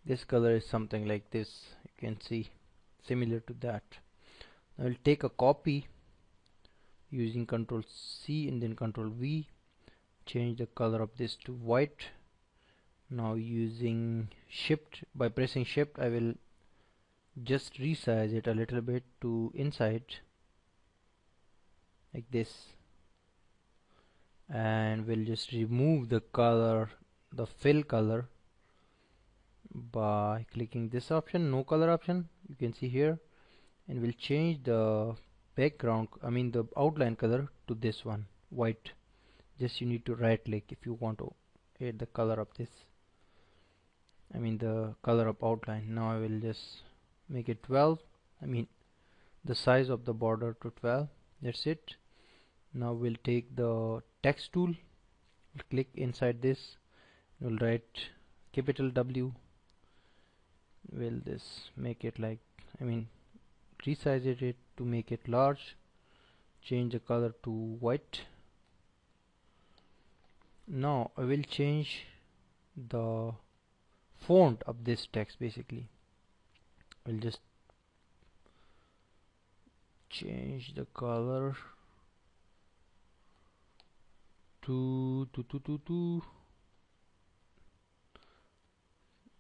Speaker 2: This color is something like this. You can see similar to that. I will take a copy using Ctrl C and then Ctrl V, change the color of this to white. Now using shift, by pressing shift, I will just resize it a little bit to inside like this, and we'll just remove the color, the fill color, by clicking this option, no color option, you can see here, and we'll change the background, the outline color to this one, white. Just you need to right click if you want to add the color of this, the color of outline. Now I will just make it 12, the size of the border to 12. That's it. Now we'll take the text tool, we'll click inside this, we'll write capital W. We'll this make it like, resize it to make it large, change the color to white. Now I will change the font of this text. Basically, I'll just change the color to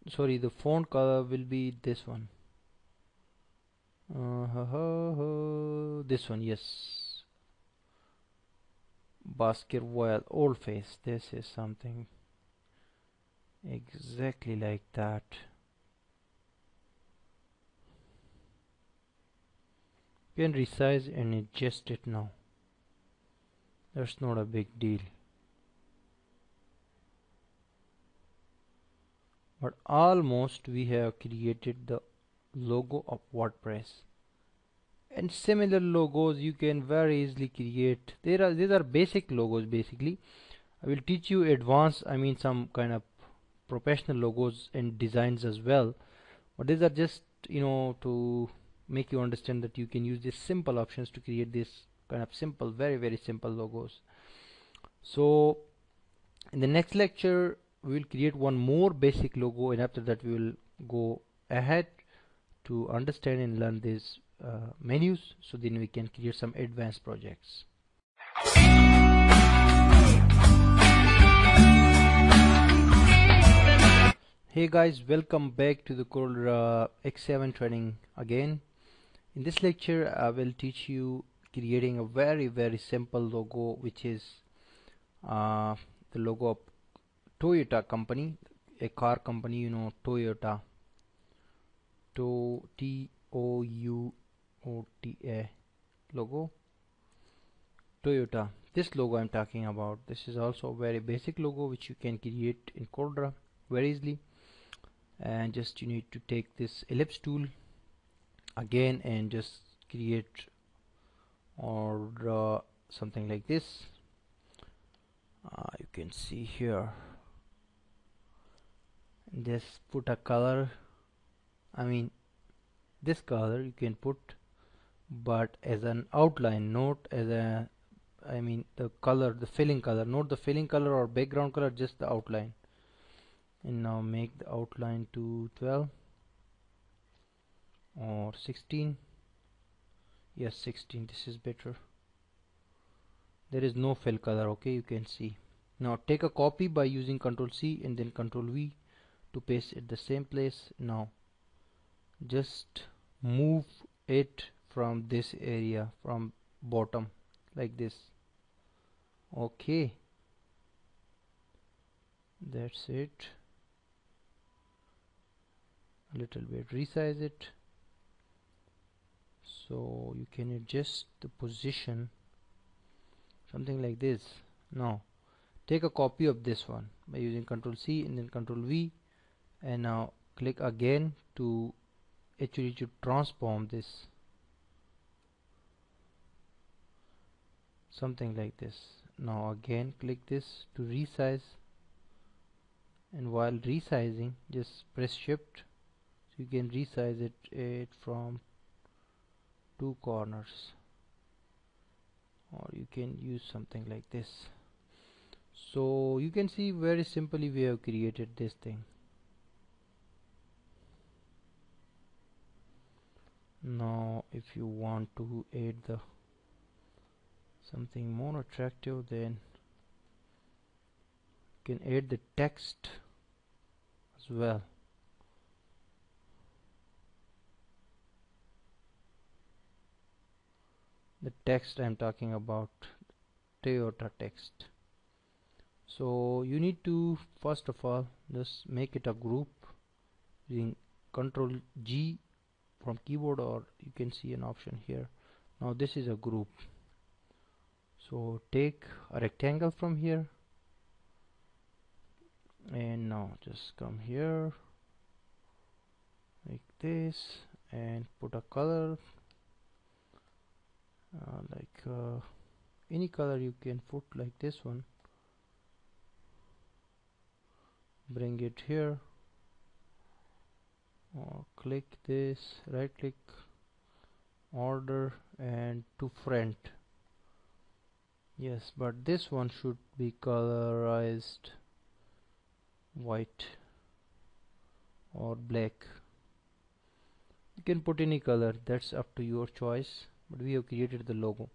Speaker 2: sorry, the font color will be this one. This one, yes. Baskerville old face. This is something exactly like that. You can resize and adjust it now. That's not a big deal. But almost we have created the logo of WordPress. And similar logos you can very easily create. These are basic logos basically. I will teach you advanced, some kind of professional logos and designs as well. But these are just, to make you understand that you can use these simple options to create this kind of simple, very simple logos. So in the next lecture we will create one more basic logo, and after that we will go ahead to understand and learn these menus, so then we can create some advanced projects. Hey guys, welcome back to the Corel X7 training again. In this lecture I will teach you creating a very simple logo, which is the logo of Toyota company, a car company, Toyota, T-O-U-O-T-A logo, Toyota. This logo I'm talking about. This is also a very basic logo which you can create in Corel Draw very easily. And just you need to take this ellipse tool again and just create or draw something like this. You can see here. Just put a color. This color you can put, but as an outline, not as a the color, the filling color, not the filling color or background color, just the outline. And now make the outline to 12 or 16. Yes, 16. This is better. There is no fill color. Okay, you can see. Now take a copy by using Ctrl C and then Ctrl V to paste it the same place. Now just move it from this area, from bottom, like this. Okay, that's it. A little bit resize it so you can adjust the position, something like this. Now take a copy of this one by using Ctrl C and then Ctrl V, and now click again to actually to transform this. something like this. Now again click this to resize, and while resizing just press shift, so you can resize it from two corners, or you can use something like this. So you can see very simply we have created this thing. Now if you want to add the something more attractive, then you can add the text as well. The text I'm talking about, Toyota text. So you need to first of all just make it a group using Control G from keyboard, or you can see an option here. Now this is a group, so take a rectangle from here, and now just come here like this and put a color any color you can put, like this one. Bring it here, or click this, right click, order, and to front. Yes, but this one should be colorized white or black. You can put any color, that's up to your choice, but we have created the logo.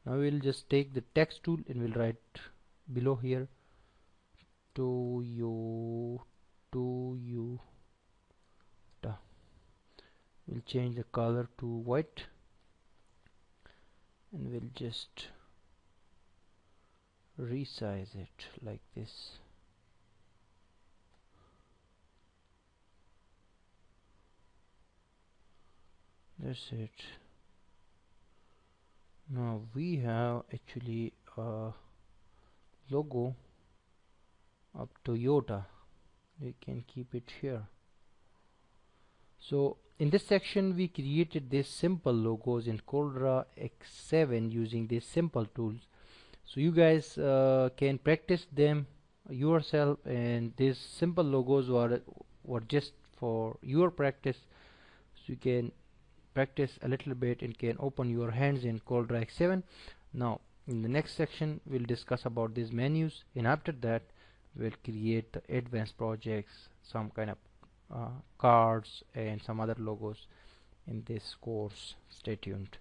Speaker 2: Now we'll just take the text tool and we'll write below here Toyota. We'll change the color to white, and we'll just resize it like this. That's it. Now we have actually a logo of Toyota. We can keep it here. So in this section we created these simple logos in Corel Draw X7 using these simple tools. So you guys can practice them yourself, and these simple logos were just for your practice, so you can practice a little bit and can open your hands in Corel Draw X7. Now in the next section we'll discuss about these menus, and after that we'll create the advanced projects, some kind of cards and some other logos in this course. Stay tuned.